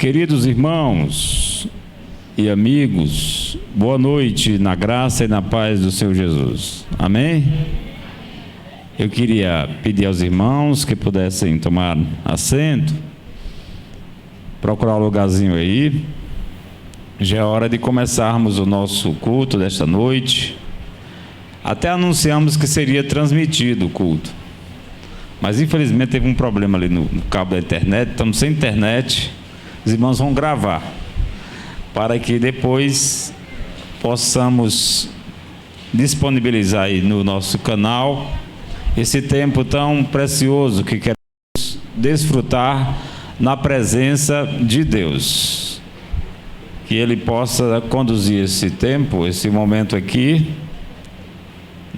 Queridos irmãos e amigos, boa noite na graça e na paz do Senhor Jesus. Amém? Eu queria pedir aos irmãos que pudessem tomar assento, procurar um lugarzinho aí. Já é hora de começarmos o nosso culto desta noite. Até anunciamos que seria transmitido o culto, mas infelizmente teve um problema ali no cabo da internet. Estamos sem internet. Os irmãos vão gravar para que depois possamos disponibilizar aí no nosso canal esse tempo tão precioso que queremos desfrutar na presença de Deus. Que Ele possa conduzir esse tempo, esse momento aqui.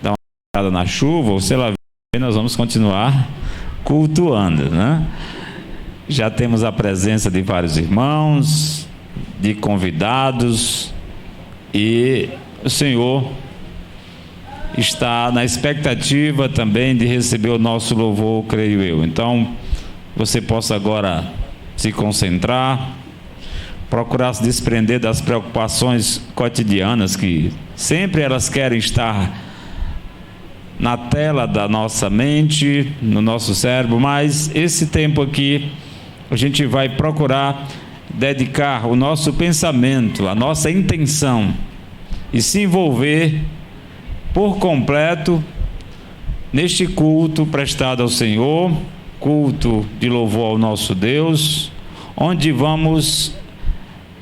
Dá uma olhada na chuva, ou sei lá, nós vamos continuar cultuando, né? Já temos a presença de vários irmãos, de convidados, e o Senhor está na expectativa também de receber o nosso louvor, creio eu. Então, você possa agora se concentrar, procurar se desprender das preocupações cotidianas, que sempre elas querem estar na tela da nossa mente, no nosso cérebro, mas esse tempo aqui a gente vai procurar dedicar o nosso pensamento, a nossa intenção e se envolver por completo neste culto prestado ao Senhor, culto de louvor ao nosso Deus, onde vamos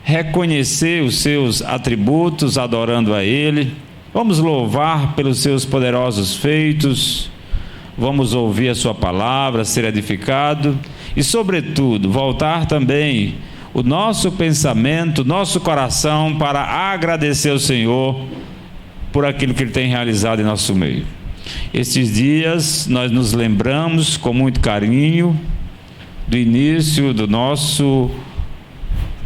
reconhecer os seus atributos, adorando a Ele. Vamos louvar pelos seus poderosos feitos, vamos ouvir a sua palavra, ser edificado e, sobretudo, voltar também o nosso pensamento, nosso coração para agradecer ao Senhor por aquilo que Ele tem realizado em nosso meio. Estes dias nós nos lembramos com muito carinho do início do nosso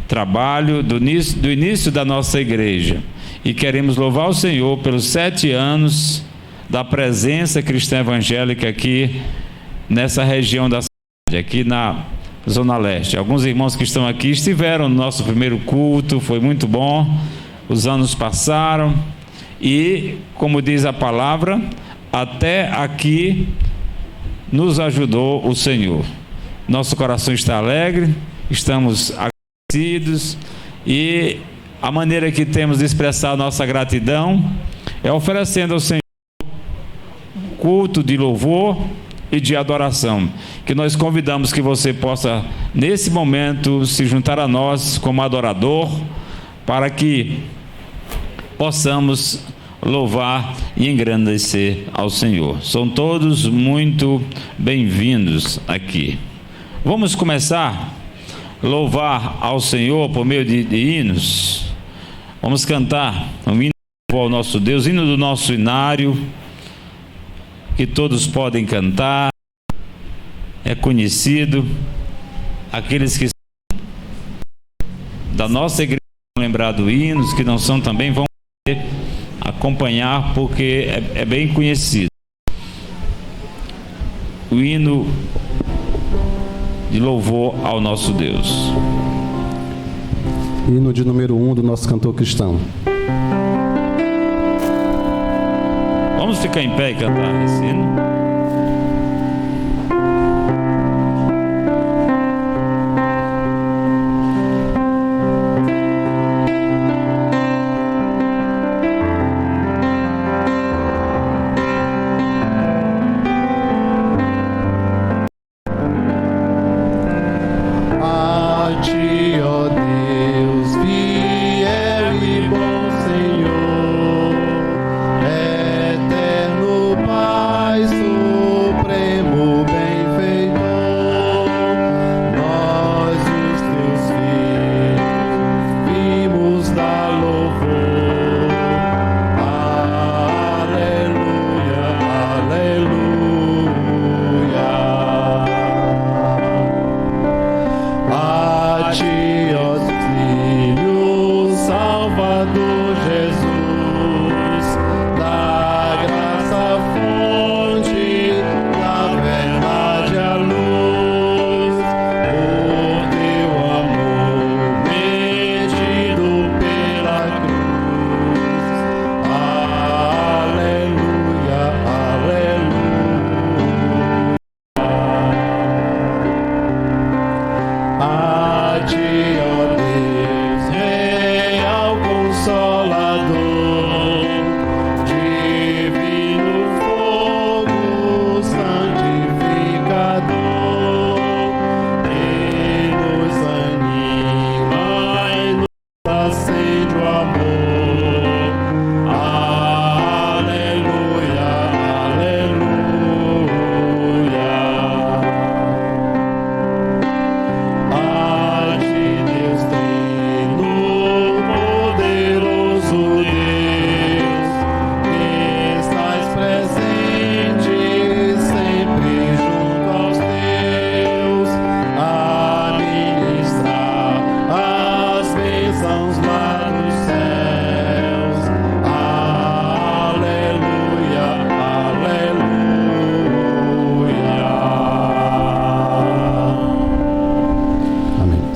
trabalho, do início da nossa igreja, e queremos louvar o Senhor pelos 7 anos da presença cristã evangélica aqui nessa região da cidade, aqui na Zona Leste. Alguns irmãos que estão aqui estiveram no nosso primeiro culto, foi muito bom, os anos passaram e, como diz a palavra, até aqui nos ajudou o Senhor. Nosso coração está alegre, estamos agradecidos, e a maneira que temos de expressar a nossa gratidão é oferecendo ao Senhor culto de louvor e de adoração, que nós convidamos que você possa nesse momento se juntar a nós como adorador, para que possamos louvar e engrandecer ao Senhor. São todos muito bem-vindos aqui. Vamos começar a louvar ao Senhor por meio de hinos. Vamos cantar um hino ao nosso Deus, hino do nosso inário, que todos podem cantar, é conhecido. Aqueles que são da nossa igreja vão lembrar do hino, os que não são também vão acompanhar, porque é bem conhecido. O hino de louvor ao nosso Deus. Hino de número 1 do nosso cantor cristão. Vamos ficar em pé e cantar esse hino. Eterno Pai.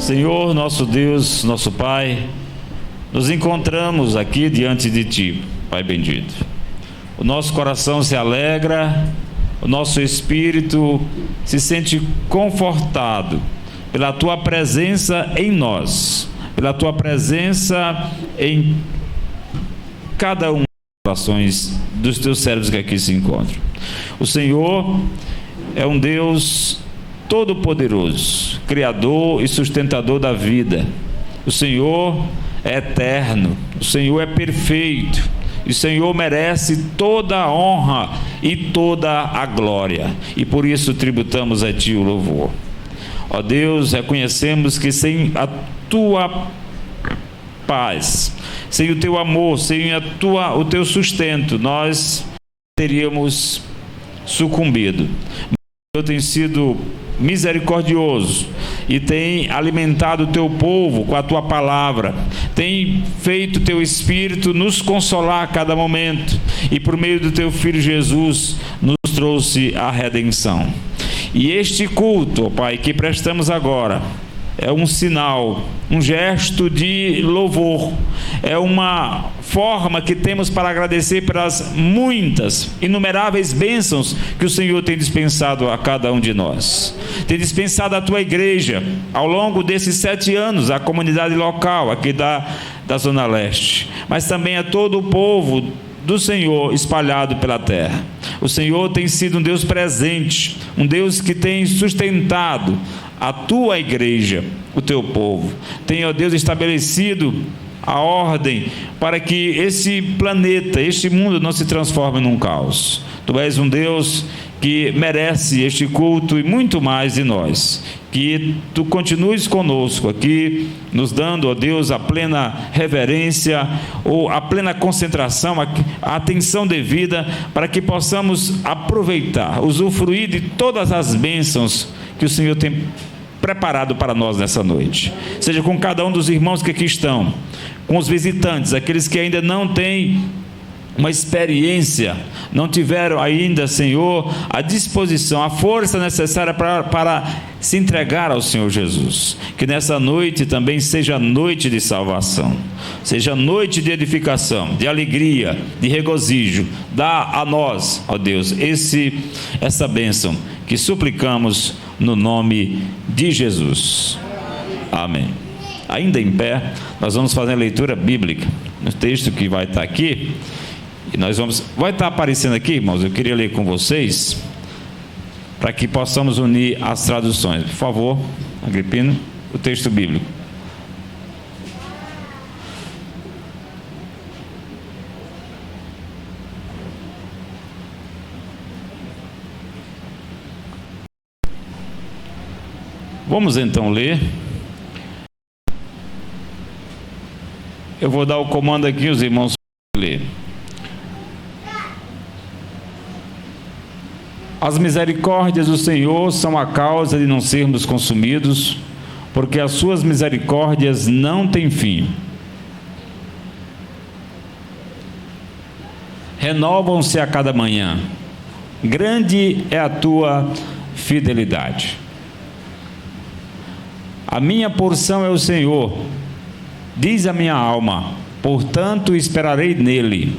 Senhor, nosso Deus, nosso Pai, nos encontramos aqui diante de Ti, Pai bendito. O nosso coração se alegra, o nosso espírito se sente confortado pela Tua presença em nós, pela Tua presença em cada um das orações dos Teus servos que aqui se encontram. O Senhor é um Deus todo-poderoso, Criador e sustentador da vida. O Senhor é eterno, o Senhor é perfeito, e o Senhor merece toda a honra e toda a glória, e por isso tributamos a Ti o louvor. Ó Deus, reconhecemos que sem a Tua paz, sem o Teu amor, sem o Teu sustento, nós teríamos sucumbido. O Senhor tem sido misericordioso e tem alimentado o Teu povo com a Tua palavra, tem feito o Teu Espírito nos consolar a cada momento, e por meio do Teu Filho Jesus nos trouxe a redenção. E este culto, ó Pai, que prestamos agora, é um sinal, um gesto de louvor, é uma forma que temos para agradecer pelas muitas, inumeráveis bênçãos que o Senhor tem dispensado a cada um de nós. Tem dispensado à Tua igreja, ao longo desses 7 anos, a comunidade local aqui da Zona Leste, mas também a todo o povo do Senhor espalhado pela terra. O Senhor tem sido um Deus presente, um Deus que tem sustentado a Tua igreja, o Teu povo. Tem, ó Deus, estabelecido a ordem para que esse planeta, este mundo não se transforme num caos. Tu és um Deus que merece este culto e muito mais de nós. Que Tu continues conosco aqui, nos dando, ó Deus, a plena reverência, ou a plena concentração, a atenção devida, para que possamos aproveitar, usufruir de todas as bênçãos que o Senhor tem preparado para nós nessa noite. Seja com cada um dos irmãos que aqui estão, com os visitantes, aqueles que ainda não têm uma experiência, não tiveram ainda, Senhor, a disposição, a força necessária para se entregar ao Senhor Jesus. Que nessa noite também seja noite de salvação, seja noite de edificação, de alegria, de regozijo. Dá a nós, ó Deus, essa bênção que suplicamos no nome de Jesus. Amém. Ainda em pé, nós vamos fazer a leitura bíblica no texto que vai estar aqui. E vai estar aparecendo aqui, irmãos, eu queria ler com vocês, para que possamos unir as traduções. Por favor, Agripino, o texto bíblico. Vamos então ler. Eu vou dar o comando aqui, os irmãos vão ler. As misericórdias do Senhor são a causa de não sermos consumidos, porque as suas misericórdias não têm fim. Renovam-se a cada manhã. Grande é a tua fidelidade. A minha porção é o Senhor, diz a minha alma, portanto esperarei nele.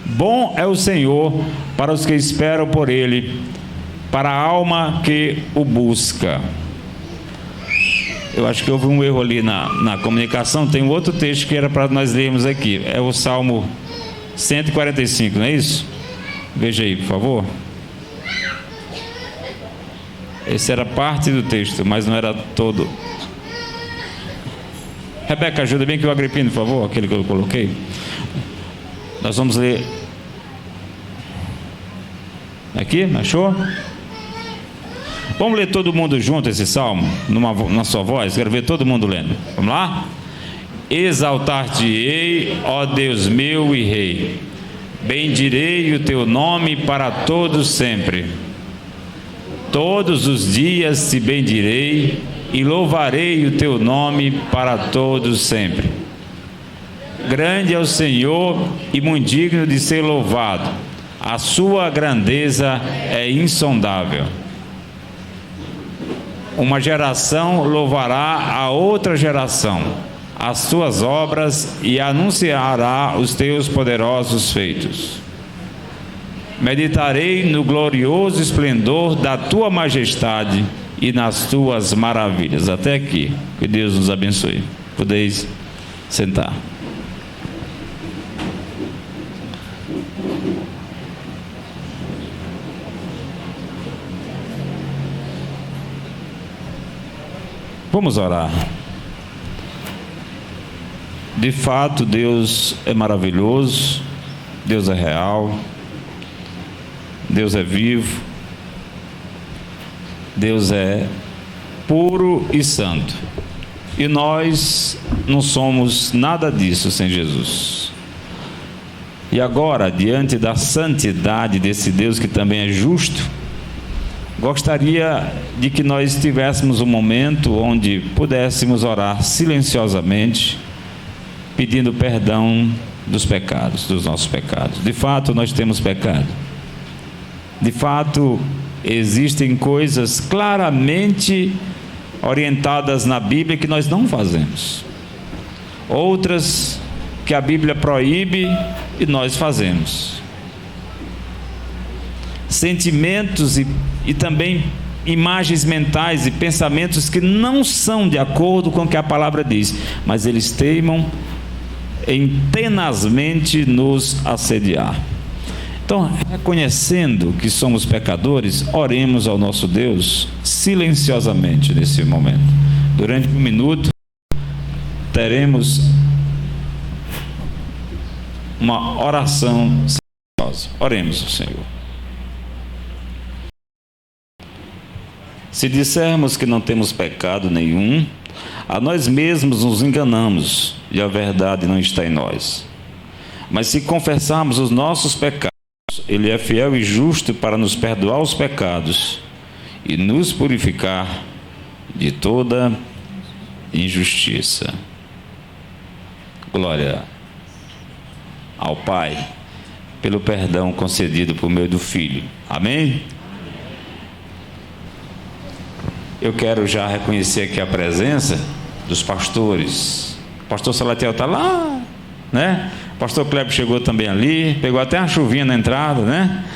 Bom é o Senhor para os que esperam por Ele, para a alma que o busca. Eu acho que houve um erro ali na comunicação. Tem um outro texto que era para nós lermos aqui. É o Salmo 145, não é isso? Veja aí, por favor. Esse era parte do texto, mas não era todo. Rebeca, ajuda bem que o Agripino, por favor, aquele que eu coloquei. Nós vamos ler. Aqui, achou? Vamos ler todo mundo junto esse salmo, na sua voz. Quero ver todo mundo lendo. Vamos lá? Exaltar-te-ei, ó Deus meu e Rei. Bendirei o teu nome para todos sempre. Todos os dias te bendirei e louvarei o teu nome para todos sempre. Grande é o Senhor e muito digno de ser louvado. A sua grandeza é insondável. Uma geração louvará a outra geração as tuas obras e anunciará os teus poderosos feitos. Meditarei no glorioso esplendor da tua majestade e nas tuas maravilhas. Até aqui. Que Deus nos abençoe. Podeis sentar. Vamos orar. De fato, Deus é maravilhoso, Deus é real, Deus é vivo, Deus é puro e santo. E nós não somos nada disso sem Jesus. E agora, diante da santidade desse Deus que também é justo, gostaria de que nós tivéssemos um momento onde pudéssemos orar silenciosamente, pedindo perdão dos pecados, dos nossos pecados. De fato, nós temos pecado. De fato, existem coisas claramente orientadas na Bíblia que nós não fazemos. Outras que a Bíblia proíbe e nós fazemos. Sentimentos e também imagens mentais e pensamentos que não são de acordo com o que a palavra diz, mas eles teimam em tenazmente nos assediar. Então, reconhecendo que somos pecadores, oremos ao nosso Deus silenciosamente nesse momento. Durante 1 minuto, teremos uma oração silenciosa. Oremos ao Senhor. Se dissermos que não temos pecado nenhum, a nós mesmos nos enganamos e a verdade não está em nós. Mas se confessarmos os nossos pecados, Ele é fiel e justo para nos perdoar os pecados e nos purificar de toda injustiça. Glória ao Pai, pelo perdão concedido por meio do Filho. Amém? Eu quero já reconhecer aqui a presença dos pastores. O pastor Salatiel está lá, né? O pastor Kleber chegou também ali, pegou até uma chuvinha na entrada, né?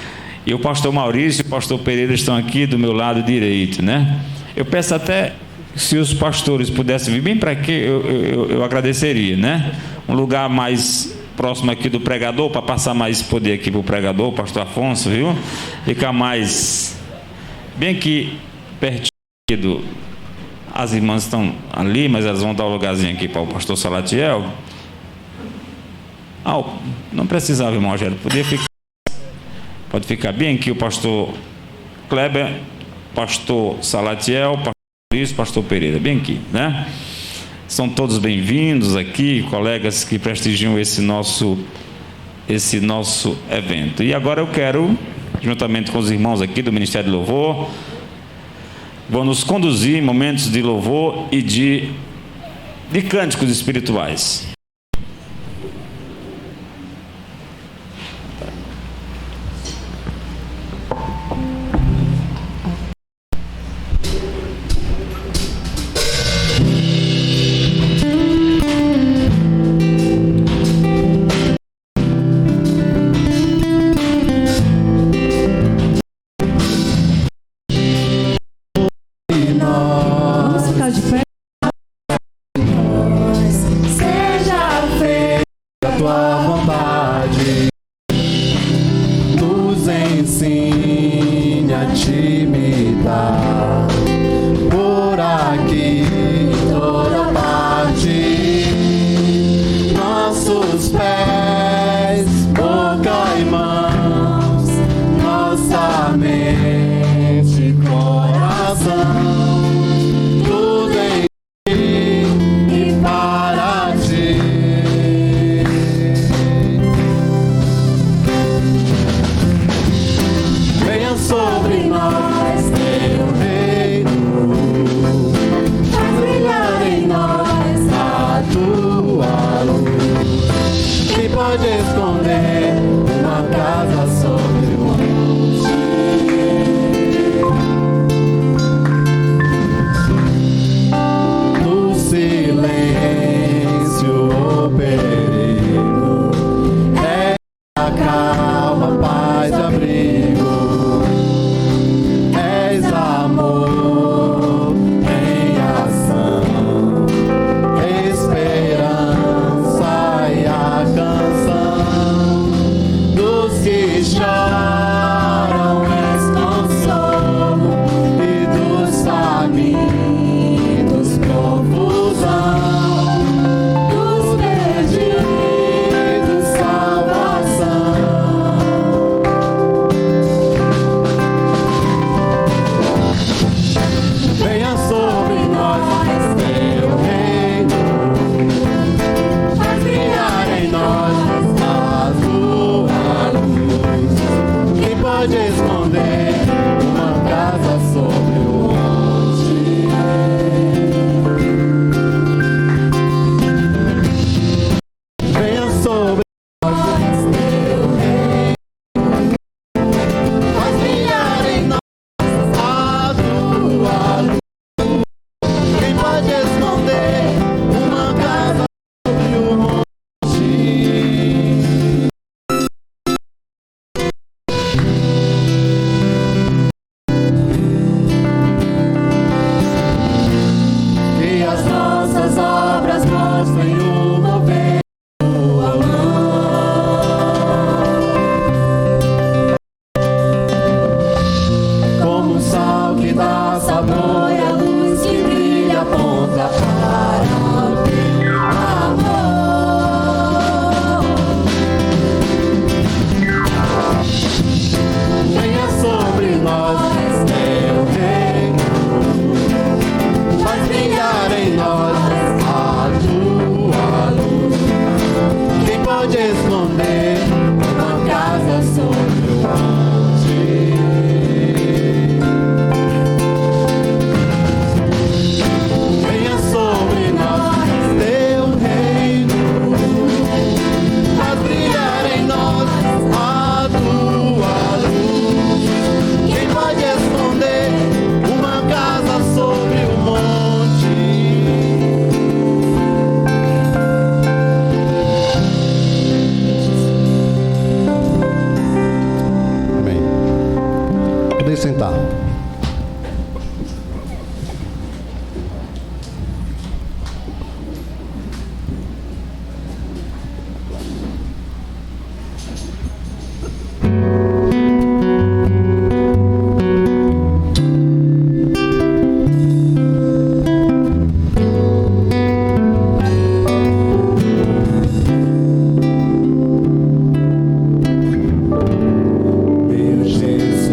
E o pastor Maurício e o pastor Pereira estão aqui do meu lado direito, né? Eu peço até, se os pastores pudessem vir bem para aqui, eu agradeceria, né? Um lugar mais próximo aqui do pregador, para passar mais poder aqui para o pregador, o pastor Afonso, viu? Ficar mais, bem aqui, pertinho. As irmãs estão ali, mas elas vão dar um lugarzinho aqui para o pastor Salatiel. Não precisava, irmão Rogério, pode ficar bem aqui o pastor Kleber, pastor Salatiel, pastor Luiz, pastor Pereira, bem aqui, né? São todos bem-vindos aqui, colegas que prestigiam esse nosso evento. E agora eu quero, juntamente com os irmãos aqui do Ministério de Louvor, vão nos conduzir em momentos de louvor e de cânticos espirituais. Sobre nós. que choram és consolo, e dos famintos profusão, dos perdidos salvação. Venha sobre nós teu reino, faz brilhar em nós a tua luz. Quem pode esconder uma casa sobre o monte? Venha sobre nós teu reino, faz brilhar em nós a tua luz. Quem pode esconder uma casa sobre o monte? Que as nossas obras mostrem o mover da tua mão, como um sal que dá sabor e a luz que brilha aponta para o teu amor. Venha sobre nós teu reino, faz brilhar em nós a tua luz. Quem pode esconder uma casa sobre o monte? Venha sobre nós teu reino, faz brilhar em nós a tua luz. Quem pode esconder uma casa sobre o monte? Amém. Podem sentar. Meu Jesus,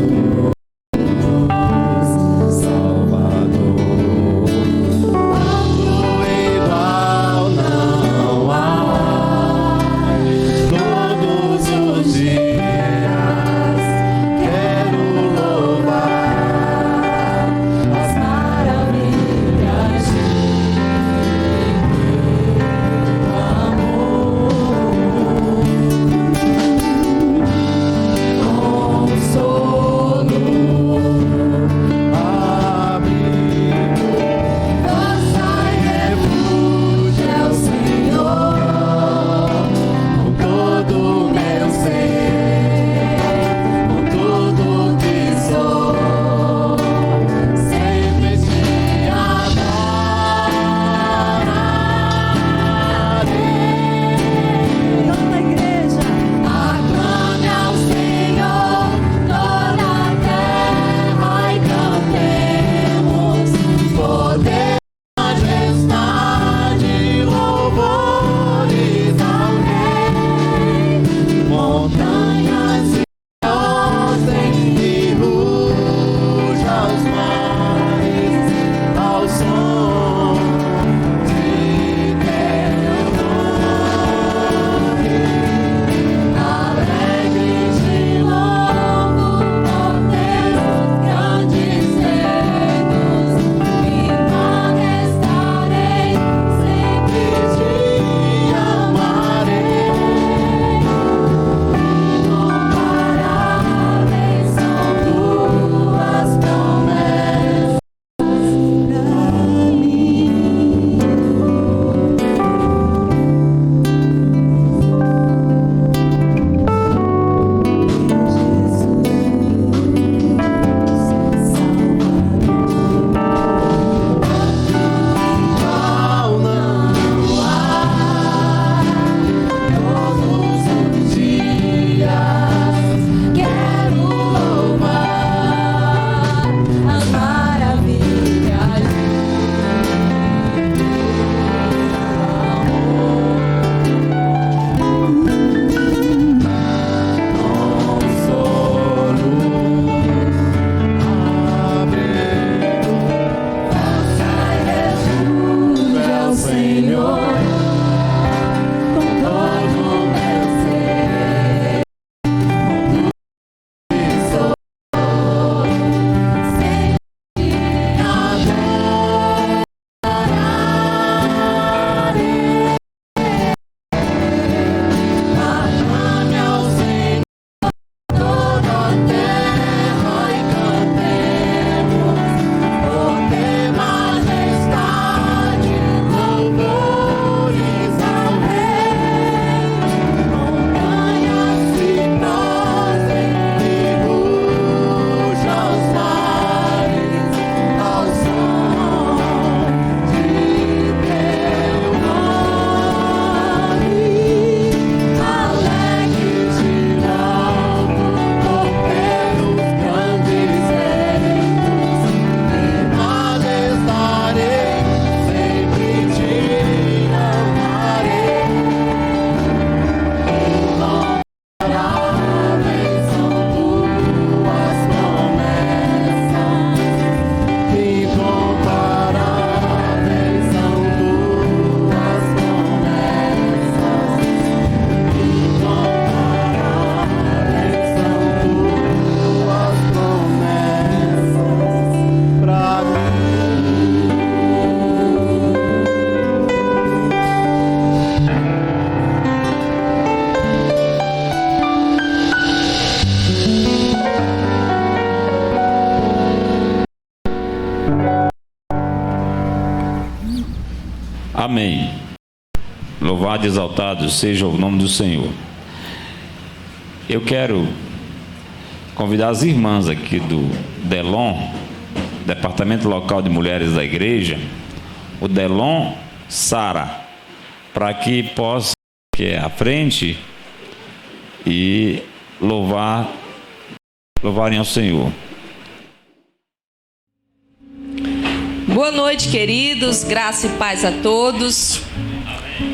Amém. Louvado e exaltado seja o nome do Senhor. Eu quero convidar as irmãs aqui do DELON, Departamento Local de Mulheres da Igreja, o DELON Sara, para que possa ir à frente e louvarem ao Senhor. Boa noite, queridos, graça e paz a todos.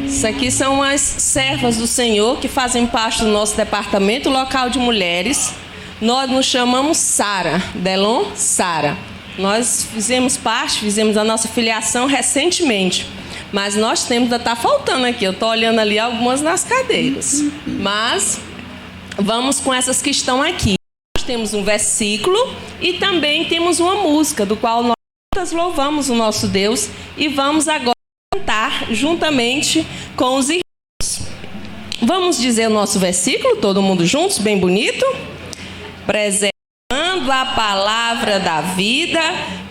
Isso aqui são as servas do Senhor que fazem parte do nosso Departamento Local de Mulheres. Nós nos chamamos Sara, DELON Sara. Nós fizemos a nossa filiação recentemente, mas nós temos, ainda está faltando aqui, eu estou olhando ali algumas nas cadeiras. Mas vamos com essas que estão aqui. Nós temos um versículo e também temos uma música, do qual nós louvamos o nosso Deus e vamos agora cantar juntamente com os irmãos. Vamos dizer o nosso versículo, todo mundo juntos, bem bonito? Preservando a palavra da vida,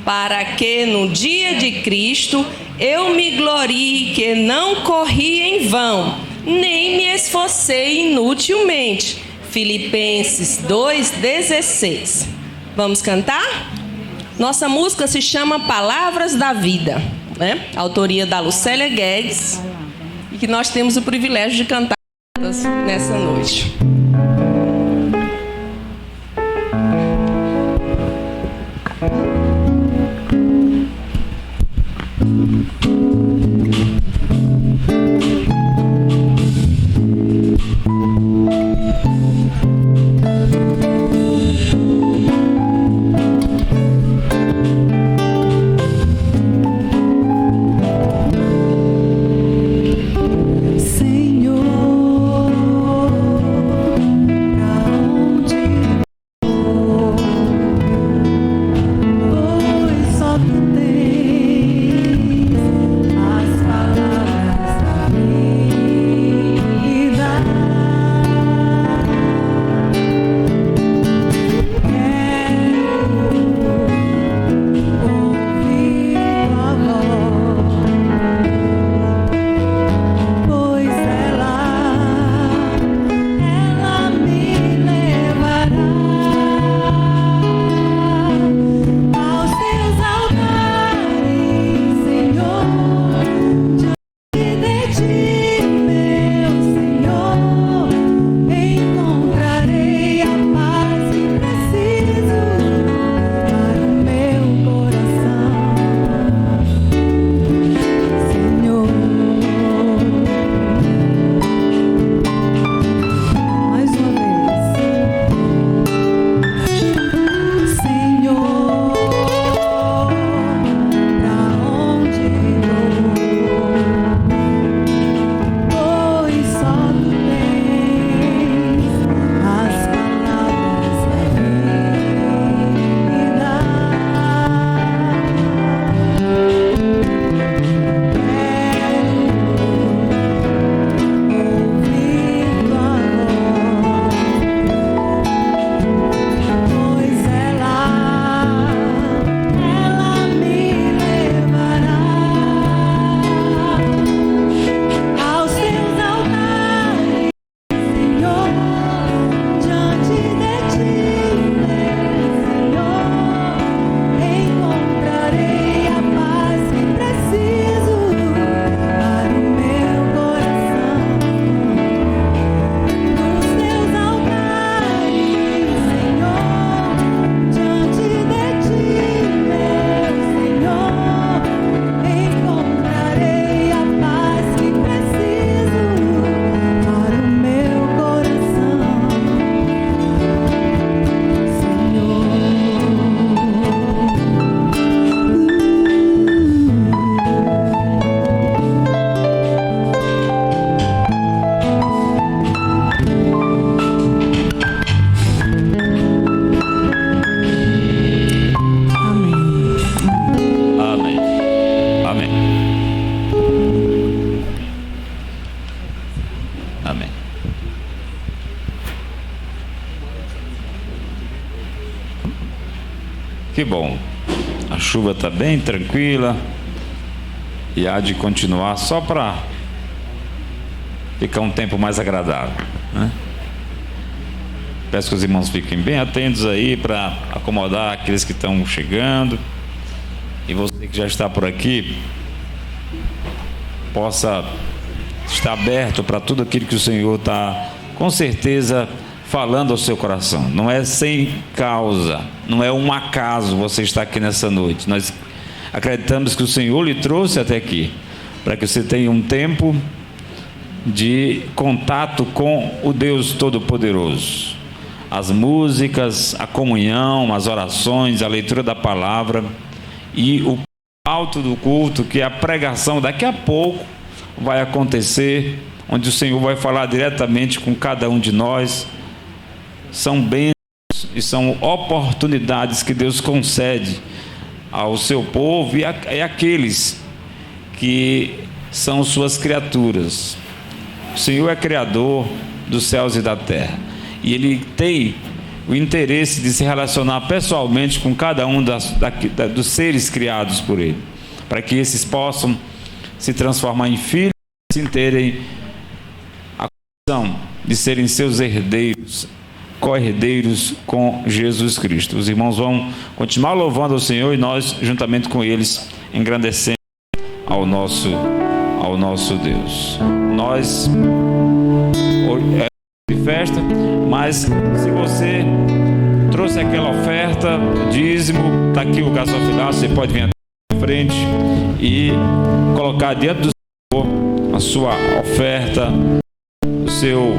para que no dia de Cristo eu me glorie que não corri em vão, nem me esforcei inutilmente. Filipenses 2,16. Vamos cantar? Nossa música se chama Palavras da Vida, né? Autoria da Lucélia Guedes, e que nós temos o privilégio de cantar nessa noite. Que bom. A chuva está bem tranquila. e há de continuar só para ficar um tempo mais agradável, né? Peço que os irmãos fiquem bem atentos aí para acomodar aqueles que estão chegando, e você que já está por aqui possa estar aberto para tudo aquilo que o Senhor está com certeza falando ao seu coração. Não é sem causa, não é um acaso você estar aqui nessa noite. Nós acreditamos que o Senhor lhe trouxe até aqui para que você tenha um tempo de contato com o Deus Todo-Poderoso. As músicas, a comunhão, as orações, a leitura da palavra e o alto do culto, que é a pregação, daqui a pouco vai acontecer, onde o Senhor vai falar diretamente com cada um de nós. São bênçãos e são oportunidades que Deus concede ao seu povo e àqueles que são suas criaturas. O Senhor é criador dos céus e da terra, e Ele tem o interesse de se relacionar pessoalmente com cada um dos seres criados por Ele, para que esses possam se transformar em filhos e terem a condição de serem seus herdeiros, co-herdeiros com Jesus Cristo. Os irmãos vão continuar louvando ao Senhor e nós, juntamente com eles, engrandecendo ao nosso Deus. Nós de festa, mas se você trouxe aquela oferta, o dízimo, está aqui o gasofilaço, você pode vir até a frente e colocar diante do Senhor a sua oferta, o seu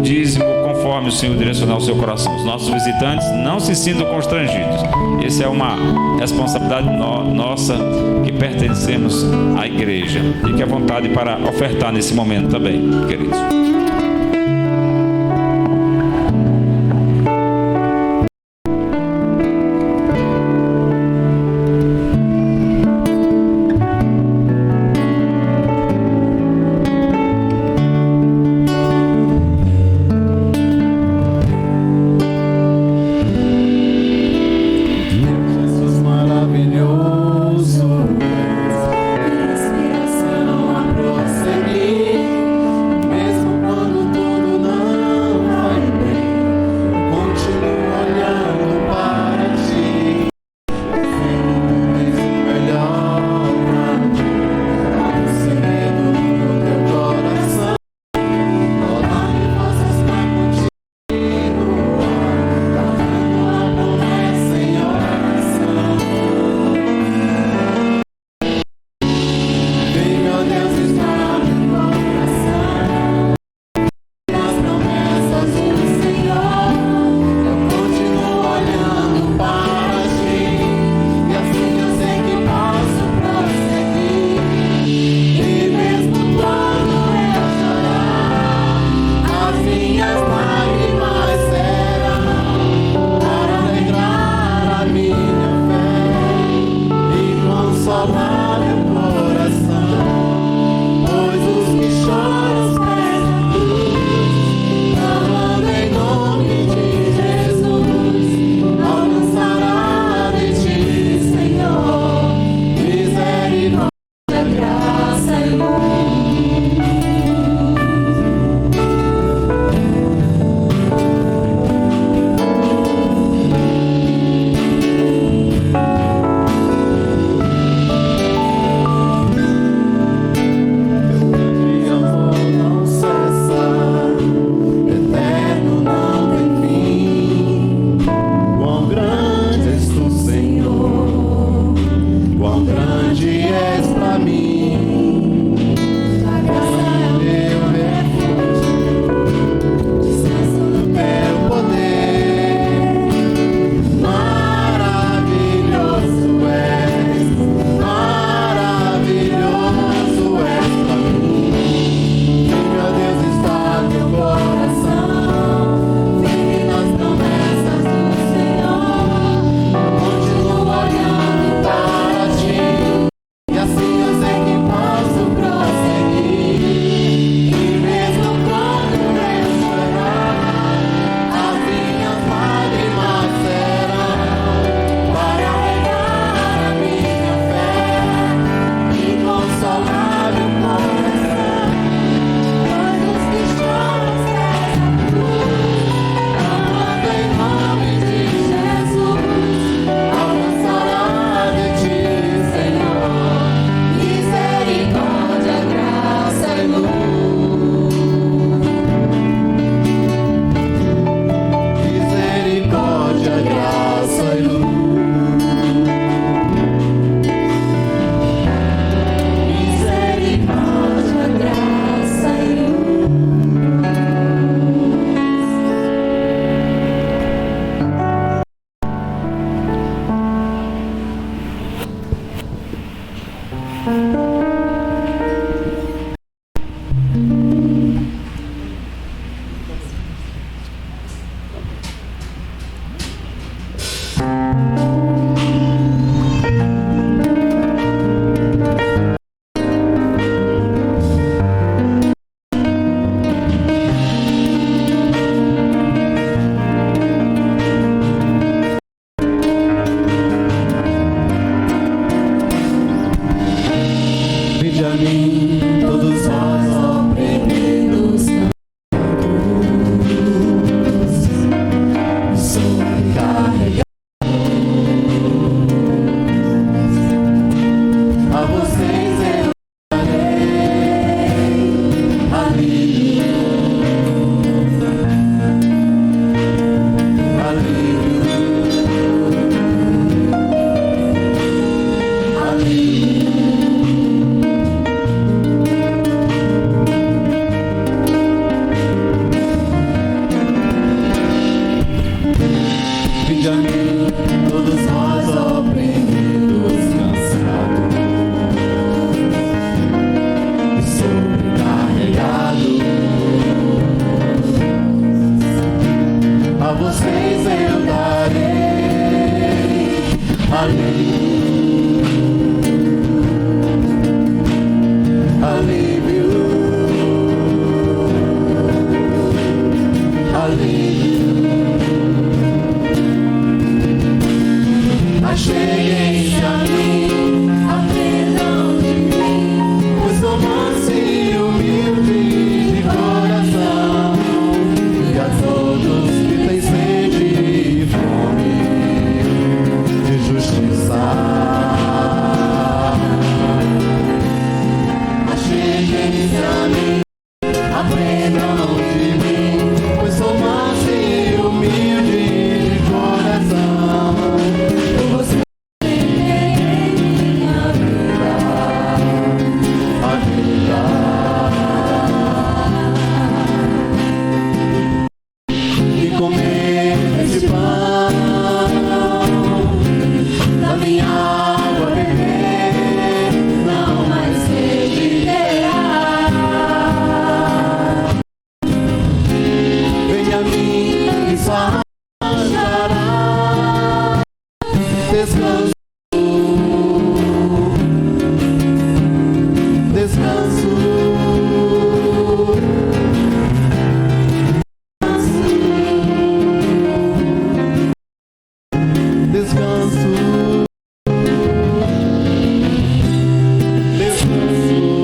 dízimo, conforme o Senhor direcionar o seu coração. Os nossos visitantes não se sintam constrangidos. Essa é uma responsabilidade nossa, que pertencemos à igreja. Fique à vontade para ofertar nesse momento também, queridos. Mesmo Vinde a mim, todos nós oprimidos, cansados e sobrecarregados. A vocês eu darei alívio, alívio, alívio. Acheguem-se a mim, aprendam de mim, pois sou manso e humilde de coração. E a todos que têm sede e fome de justiça, acheguem-se a mim, aprendam de mim, pois sou manso e humilde de coração. Você minha vida, a vida. E comer esse pão, da minha água beber, não mais sede terá. Venha a mim e só achará descanso, descanso, descanso, descanso.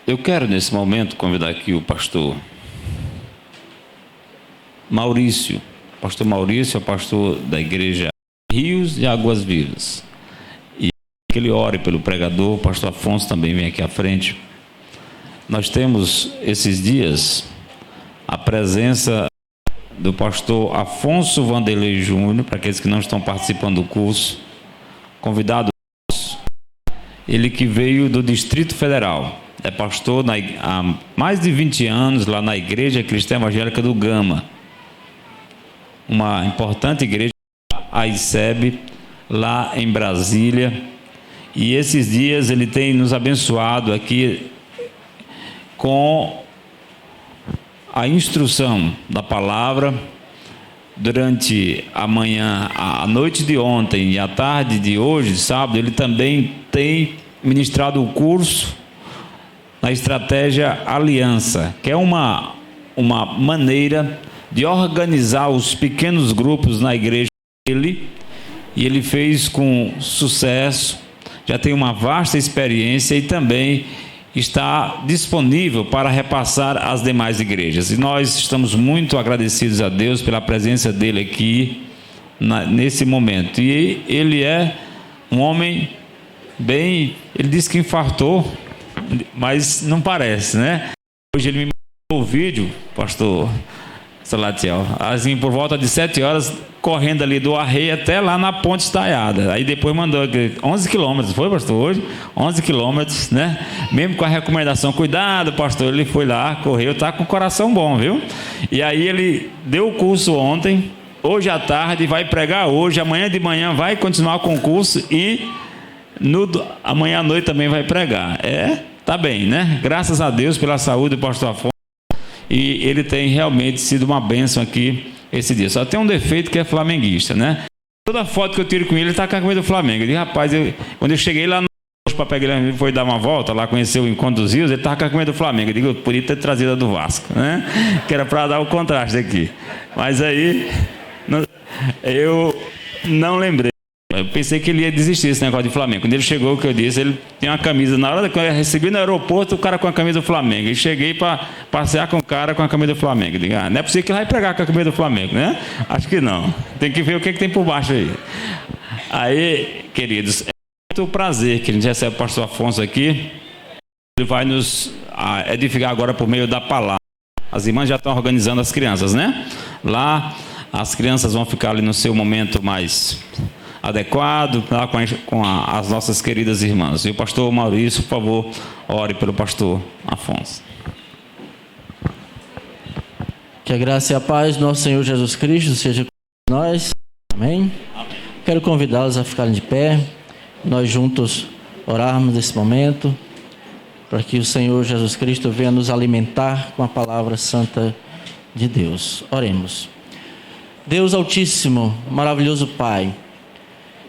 Eu quero, nesse momento, convidar aqui o pastor Maurício. O pastor Maurício é o pastor da igreja Rios de Águas Vivas. E que ele ore pelo pregador. O pastor Afonso também vem aqui à frente. Nós temos, esses dias, a presença do pastor Afonso Vanderlei Júnior, para aqueles que não estão participando do curso, convidado nosso, ele que veio do Distrito Federal. É pastor há mais de 20 anos lá na Igreja Cristã Evangélica do Gama, uma importante igreja, a ICEB, lá em Brasília. E esses dias ele tem nos abençoado aqui com a instrução da palavra. Durante a manhã, a noite de ontem e a tarde de hoje, sábado, ele também tem ministrado o curso na estratégia Aliança, que é uma maneira de organizar os pequenos grupos na igreja dele, e ele fez com sucesso, já tem uma vasta experiência e também está disponível para repassar às demais igrejas. E nós estamos muito agradecidos a Deus pela presença dele aqui nesse momento. E ele é um homem bem... Ele disse que infartou, mas não parece, né? Hoje ele me mandou o vídeo, pastor Salatiel, assim, por volta de 7 horas, correndo ali do Arreio até lá na Ponte Estaiada. Aí depois mandou 11 quilômetros, foi, pastor? Hoje? 11 quilômetros, né? Mesmo com a recomendação, cuidado, pastor, ele foi lá, correu, tá com o coração bom, viu? E aí ele deu o curso ontem, hoje à tarde, vai pregar hoje, amanhã de manhã vai continuar com o curso e amanhã à noite também vai pregar. Tá bem, né? Graças a Deus pela saúde do pastor Afonso. E ele tem realmente sido uma bênção aqui esse dia. Só tem um defeito, que é flamenguista, né? Toda foto que eu tiro com ele, ele está com a camisa do Flamengo. Eu digo, rapaz, quando eu cheguei lá para pegar, ele foi dar uma volta lá, conhecer o Encontro dos Rios, ele estava com a camisa do Flamengo. Eu digo, eu podia ter trazido a do Vasco, né? Que era para dar o contraste aqui. Mas aí, eu não lembrei. Eu pensei que ele ia desistir desse negócio de Flamengo. Quando ele chegou, o que eu disse, ele tinha uma camisa. Na hora que eu recebi no aeroporto, o cara com a camisa do Flamengo. E cheguei para passear com o cara com a camisa do Flamengo. Eu digo, não é possível que ele vai pregar com a camisa do Flamengo, né? Acho que não. Tem que ver o que tem por baixo aí. Aí, queridos, muito prazer que a gente recebe o pastor Afonso aqui. Ele vai nos edificar agora por meio da palavra. As irmãs já estão organizando as crianças, né? Lá as crianças vão ficar ali no seu momento mais adequado, lá com as nossas queridas irmãs. E o pastor Maurício, por favor, ore pelo pastor Afonso. Que a graça e a paz do nosso Senhor Jesus Cristo seja com nós. Amém? Amém. Quero convidá-los a ficarem de pé, nós juntos orarmos nesse momento, para que o Senhor Jesus Cristo venha nos alimentar com a palavra santa de Deus. Oremos. Deus Altíssimo, maravilhoso Pai,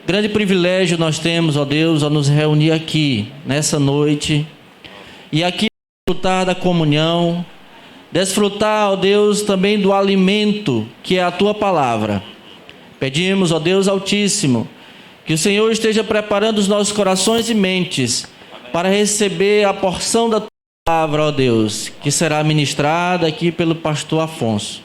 grande privilégio nós temos, ó Deus, a nos reunir aqui, nessa noite, e aqui desfrutar da comunhão, desfrutar, ó Deus, também do alimento que é a Tua palavra. Pedimos, ó Deus Altíssimo, que o Senhor esteja preparando os nossos corações e mentes para receber a porção da Tua palavra, ó Deus, que será ministrada aqui pelo pastor Afonso.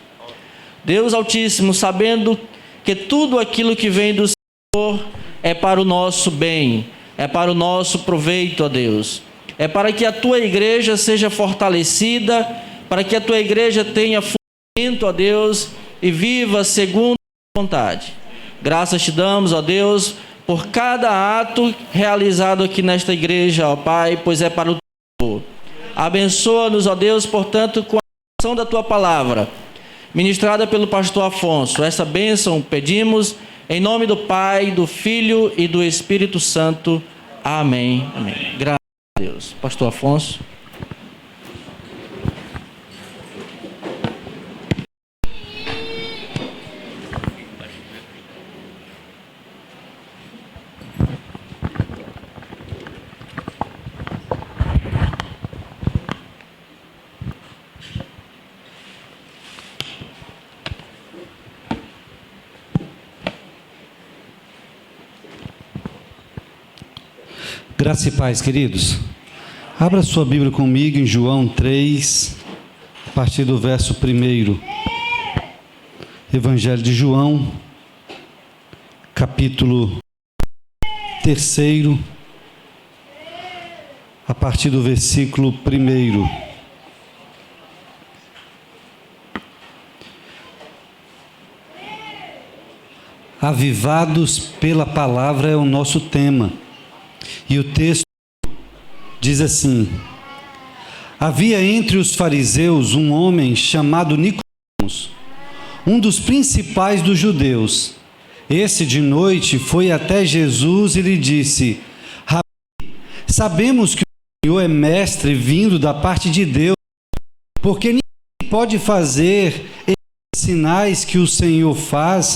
Deus Altíssimo, sabendo que tudo aquilo que vem do Senhor é para o nosso bem, é para o nosso proveito, ó Deus. É para que a Tua igreja seja fortalecida, para que a Tua igreja tenha fundamento, ó Deus, e viva segundo a Tua vontade. Graças te damos, ó Deus, por cada ato realizado aqui nesta igreja, ó Pai, pois é para o Teu amor. Abençoa-nos, ó Deus, portanto, com a ação da Tua palavra, ministrada pelo pastor Afonso. Essa bênção pedimos em nome do Pai, do Filho e do Espírito Santo. Amém. Amém. Graças a Deus. Pastor Afonso. Graça e paz, queridos. Abra sua Bíblia comigo em João 3, a partir do verso 1. Evangelho de João, capítulo 3, a partir do versículo 1. Avivados pela palavra é o nosso tema. E o texto diz assim: havia entre os fariseus um homem chamado Nicodemos, um dos principais dos judeus. Esse de noite foi até Jesus e lhe disse: Rabi, sabemos que o Senhor é mestre vindo da parte de Deus, porque ninguém pode fazer esses sinais que o Senhor faz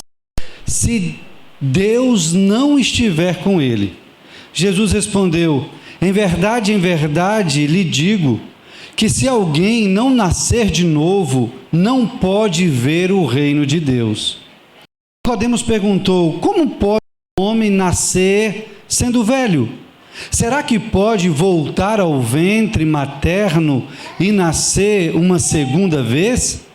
se Deus não estiver com ele. Jesus respondeu: em verdade, lhe digo, que se alguém não nascer de novo, não pode ver o reino de Deus. Nicodemos perguntou: como pode um homem nascer sendo velho? Será que pode voltar ao ventre materno e nascer uma segunda vez?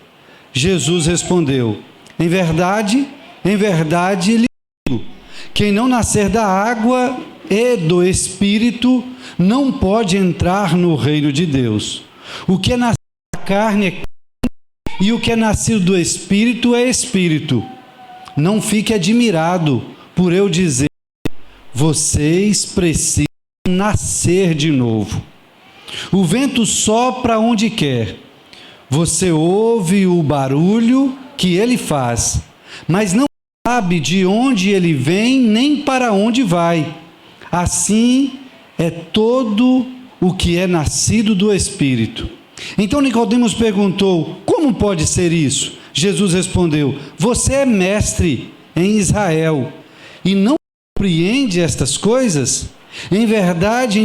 Jesus respondeu: em verdade, lhe digo, quem não nascer da água e do Espírito não pode entrar no reino de Deus. O que é nascido da carne é carne, e o que é nascido do Espírito é Espírito. Não fique admirado por eu dizer: vocês precisam nascer de novo. O vento sopra onde quer. Você ouve o barulho que ele faz, mas não sabe de onde ele vem nem para onde vai. Assim é todo o que é nascido do Espírito. Então Nicodemos perguntou: como pode ser isso? Jesus respondeu: você é mestre em Israel e não compreende estas coisas? Em verdade,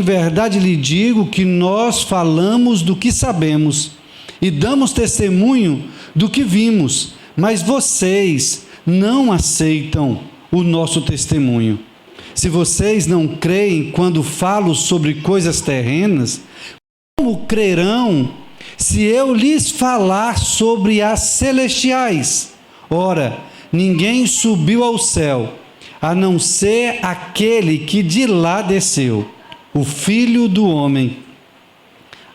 lhe digo que nós falamos do que sabemos e damos testemunho do que vimos, mas vocês não aceitam o nosso testemunho. Se vocês não creem quando falo sobre coisas terrenas, como crerão se eu lhes falar sobre as celestiais? Ora, ninguém subiu ao céu, a não ser aquele que de lá desceu, o Filho do Homem.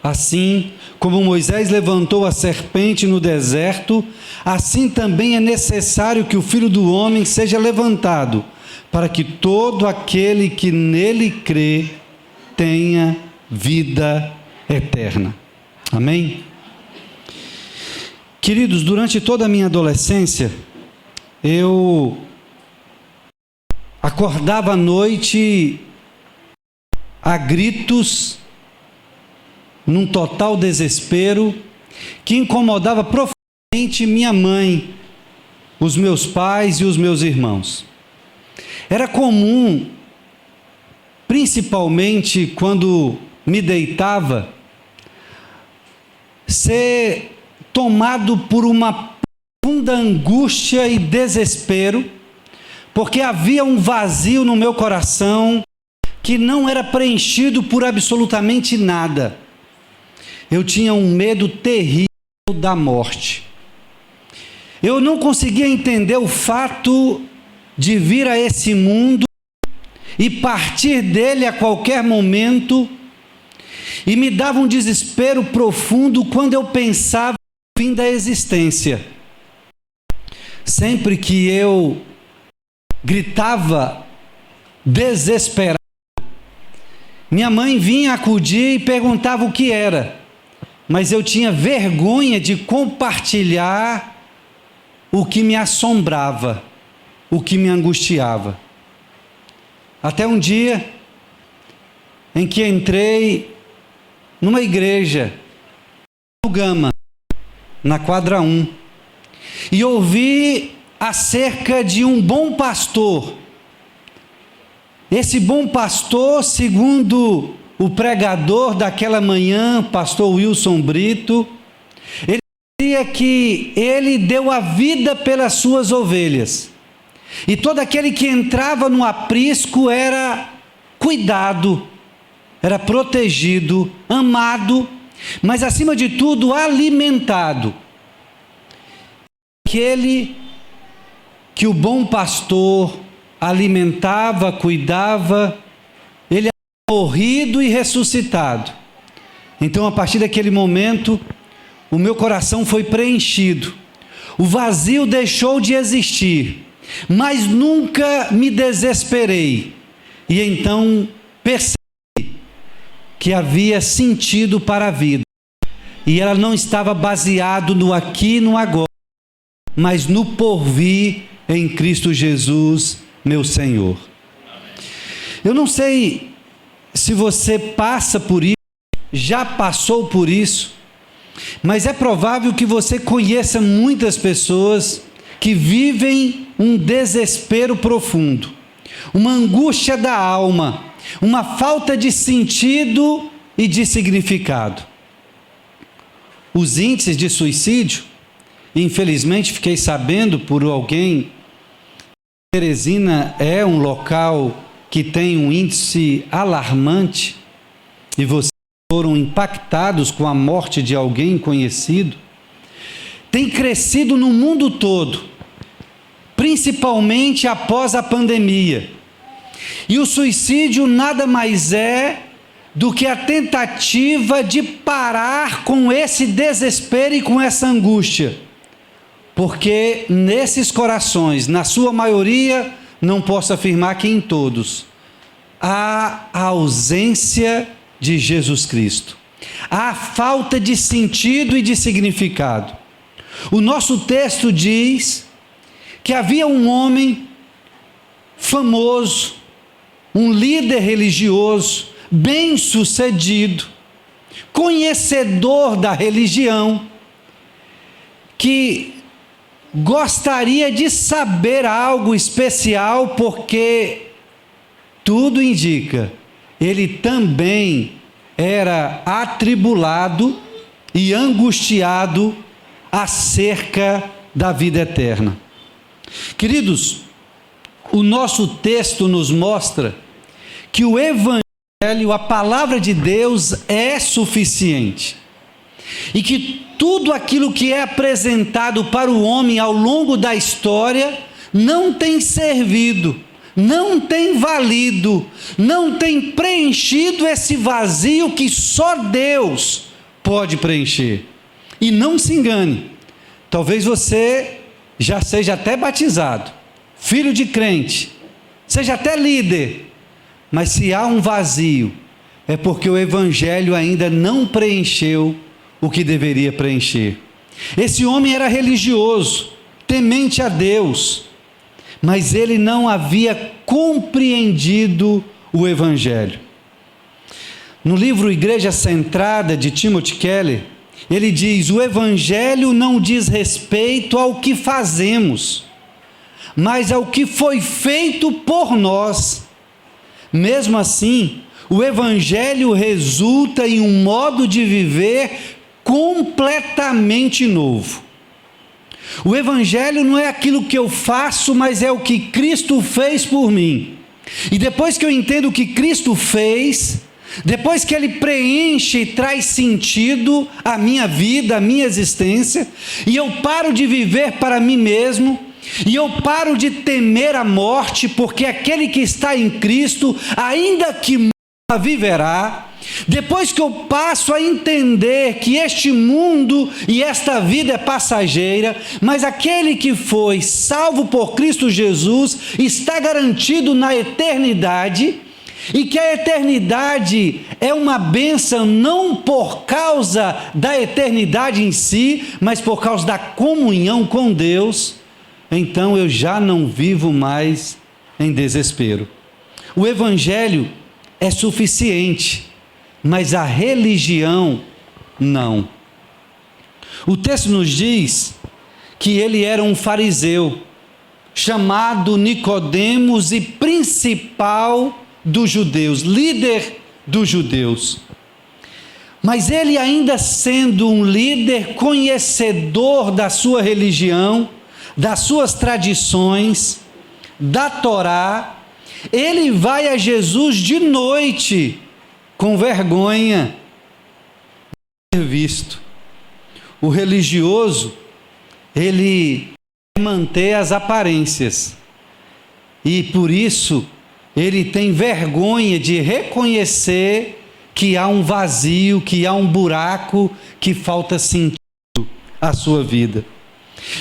Assim como Moisés levantou a serpente no deserto, assim também é necessário que o Filho do Homem seja levantado, para que todo aquele que nele crê tenha vida eterna. Amém? Queridos, durante toda a minha adolescência, eu acordava à noite a gritos, num total desespero, que incomodava profundamente minha mãe, os meus pais e os meus irmãos. Era comum, principalmente quando me deitava, ser tomado por uma profunda angústia e desespero, porque havia um vazio no meu coração que não era preenchido por absolutamente nada. Eu tinha um medo terrível da morte. Eu não conseguia entender o fato de vir a esse mundo e partir dele a qualquer momento, e me dava um desespero profundo quando eu pensava no fim da existência. Sempre que eu gritava desesperado, minha mãe vinha acudir e perguntava o que era, mas eu tinha vergonha de compartilhar o que me assombrava, o que me angustiava. Até um dia em que entrei numa igreja no Gama, na quadra 1, e ouvi acerca de um bom pastor. Esse bom pastor, segundo o pregador daquela manhã, pastor Wilson Brito, ele dizia que ele deu a vida pelas suas ovelhas. E todo aquele que entrava no aprisco era cuidado, era protegido, amado, mas acima de tudo alimentado. Aquele que o bom pastor alimentava, cuidava, ele era morrido e ressuscitado. Então, a partir daquele momento, o meu coração foi preenchido, o vazio deixou de existir, mas nunca me desesperei. E então percebi que havia sentido para a vida, e ela não estava baseado no aqui e no agora, mas no porvir em Cristo Jesus, meu Senhor. Eu não sei se você passa por isso, já passou por isso, mas é provável que você conheça muitas pessoas que vivem um desespero profundo, uma angústia da alma, uma falta de sentido e de significado. Os índices de suicídio, infelizmente fiquei sabendo por alguém, Teresina é um local que tem um índice alarmante, e vocês foram impactados com a morte de alguém conhecido, tem crescido no mundo todo, principalmente após a pandemia. E o suicídio nada mais é do que a tentativa de parar com esse desespero e com essa angústia. Porque nesses corações, na sua maioria, não posso afirmar que em todos, há a ausência de Jesus Cristo. Há a falta de sentido e de significado. O nosso texto diz que havia um homem famoso, um líder religioso, bem-sucedido, conhecedor da religião, que gostaria de saber algo especial, porque tudo indica, ele também era atribulado e angustiado acerca da vida eterna. Queridos, o nosso texto nos mostra que o Evangelho, a palavra de Deus, é suficiente. E que tudo aquilo que é apresentado para o homem ao longo da história não tem servido não tem valido, não tem preenchido esse vazio que só Deus pode preencher. E não se engane, talvez você já seja até batizado, filho de crente, seja até líder, mas se há um vazio, é porque o Evangelho ainda não preencheu o que deveria preencher. Esse homem era religioso, temente a Deus, mas ele não havia compreendido o Evangelho. No livro Igreja Centrada, de Timothy Keller, ele diz: o Evangelho não diz respeito ao que fazemos, mas ao que foi feito por nós. Mesmo assim, o Evangelho resulta em um modo de viver completamente novo. O Evangelho não é aquilo que eu faço, mas é o que Cristo fez por mim. E depois que eu entendo o que Cristo fez, depois que Ele preenche e traz sentido à minha vida, à minha existência, e eu paro de viver para mim mesmo, e eu paro de temer a morte, porque aquele que está em Cristo, ainda que morra, viverá. Depois que eu passo a entender que este mundo e esta vida é passageira, mas aquele que foi salvo por Cristo Jesus está garantido na eternidade, e que a eternidade é uma bênção não por causa da eternidade em si, mas por causa da comunhão com Deus, então eu já não vivo mais em desespero. O Evangelho é suficiente, mas a religião não. O texto nos diz que ele era um fariseu, chamado Nicodemos, e principal dos judeus, líder dos judeus. Mas ele, ainda sendo um líder, conhecedor da sua religião, das suas tradições, da Torá, ele vai a Jesus de noite, com vergonha de ser visto. O religioso, ele quer manter as aparências, e por isso ele tem vergonha de reconhecer que há um vazio, que há um buraco, que falta sentido à sua vida.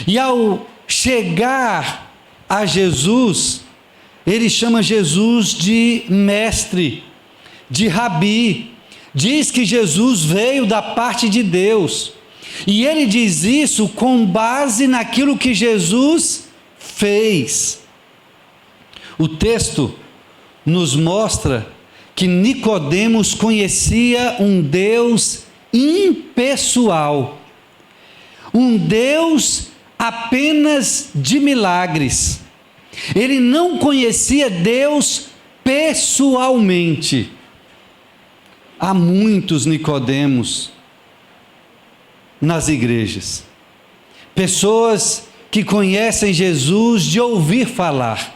E ao chegar a Jesus, ele chama Jesus de mestre, de rabi, diz que Jesus veio da parte de Deus, e ele diz isso com base naquilo que Jesus fez. O texto nos mostra que Nicodemos conhecia um Deus impessoal, um Deus apenas de milagres. Ele não conhecia Deus pessoalmente. Há muitos Nicodemos nas igrejas, pessoas que conhecem Jesus de ouvir falar.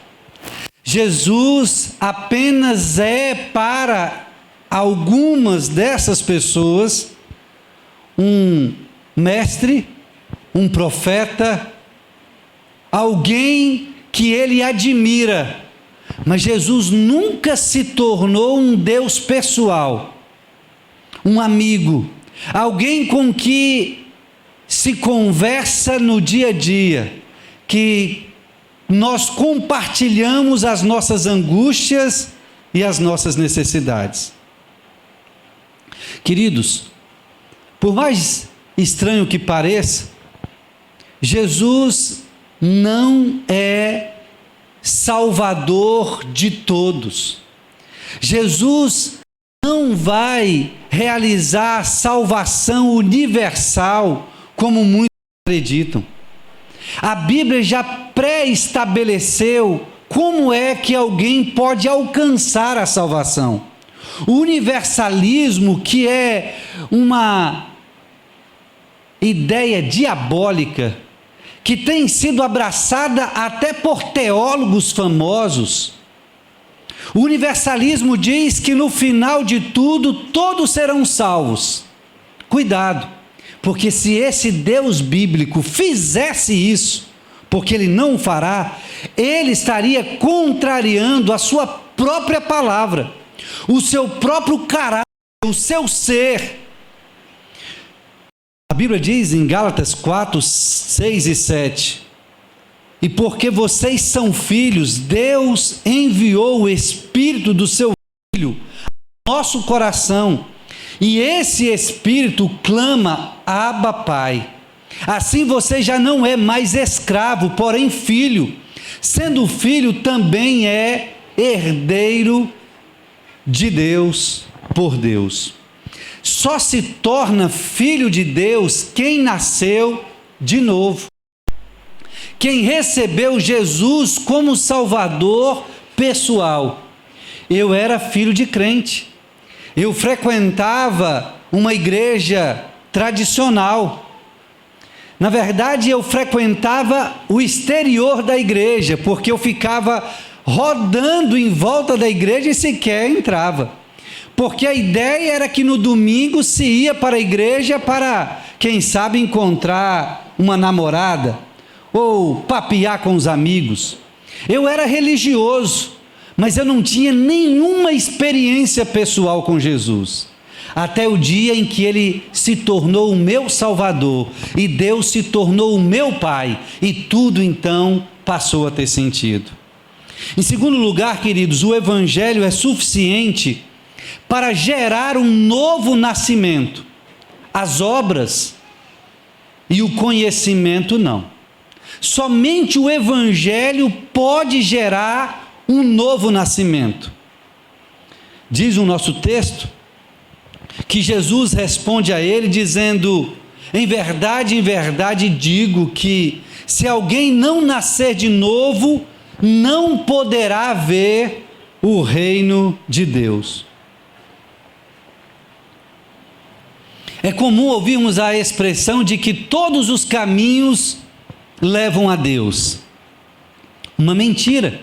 Jesus apenas é para algumas dessas pessoas um mestre, um profeta, alguém que ele admira, mas Jesus nunca se tornou um Deus pessoal, um amigo, alguém com que se conversa no dia a dia, que nós compartilhamos as nossas angústias e as nossas necessidades. Queridos, por mais estranho que pareça, Jesus não é Salvador de todos. Jesus não vai realizar a salvação universal, como muitos acreditam. A Bíblia já pré-estabeleceu como é que alguém pode alcançar a salvação. O universalismo, que é uma ideia diabólica, que tem sido abraçada até por teólogos famosos. O universalismo diz que no final de tudo, todos serão salvos. Cuidado, porque se esse Deus bíblico fizesse isso, porque ele não o fará, ele estaria contrariando a sua própria palavra, o seu próprio caráter, o seu ser. A Bíblia diz em Gálatas 4, 6 e 7, e porque vocês são filhos, Deus enviou o Espírito do seu Filho ao nosso coração, e esse Espírito clama, Abba, Pai. Assim você já não é mais escravo, porém filho. Sendo filho, também é herdeiro de Deus por Deus. Só se torna filho de Deus quem nasceu de novo, quem recebeu Jesus como Salvador pessoal. Eu era filho de crente, eu frequentava uma igreja tradicional. Na verdade, eu frequentava o exterior da igreja, porque eu ficava rodando em volta da igreja e sequer entrava. Porque a ideia era que no domingo se ia para a igreja para, quem sabe, encontrar uma namorada ou papear com os amigos. Eu era religioso, mas eu não tinha nenhuma experiência pessoal com Jesus. Até o dia em que ele se tornou o meu Salvador e Deus se tornou o meu Pai, e tudo então passou a ter sentido. Em segundo lugar, queridos, o Evangelho é suficiente para gerar um novo nascimento. As obras e o conhecimento não. Somente o Evangelho pode gerar um novo nascimento. Diz o nosso texto que Jesus responde a ele dizendo: em verdade digo que se alguém não nascer de novo, não poderá ver o reino de Deus. É comum ouvirmos a expressão de que todos os caminhos levam a Deus. Uma mentira.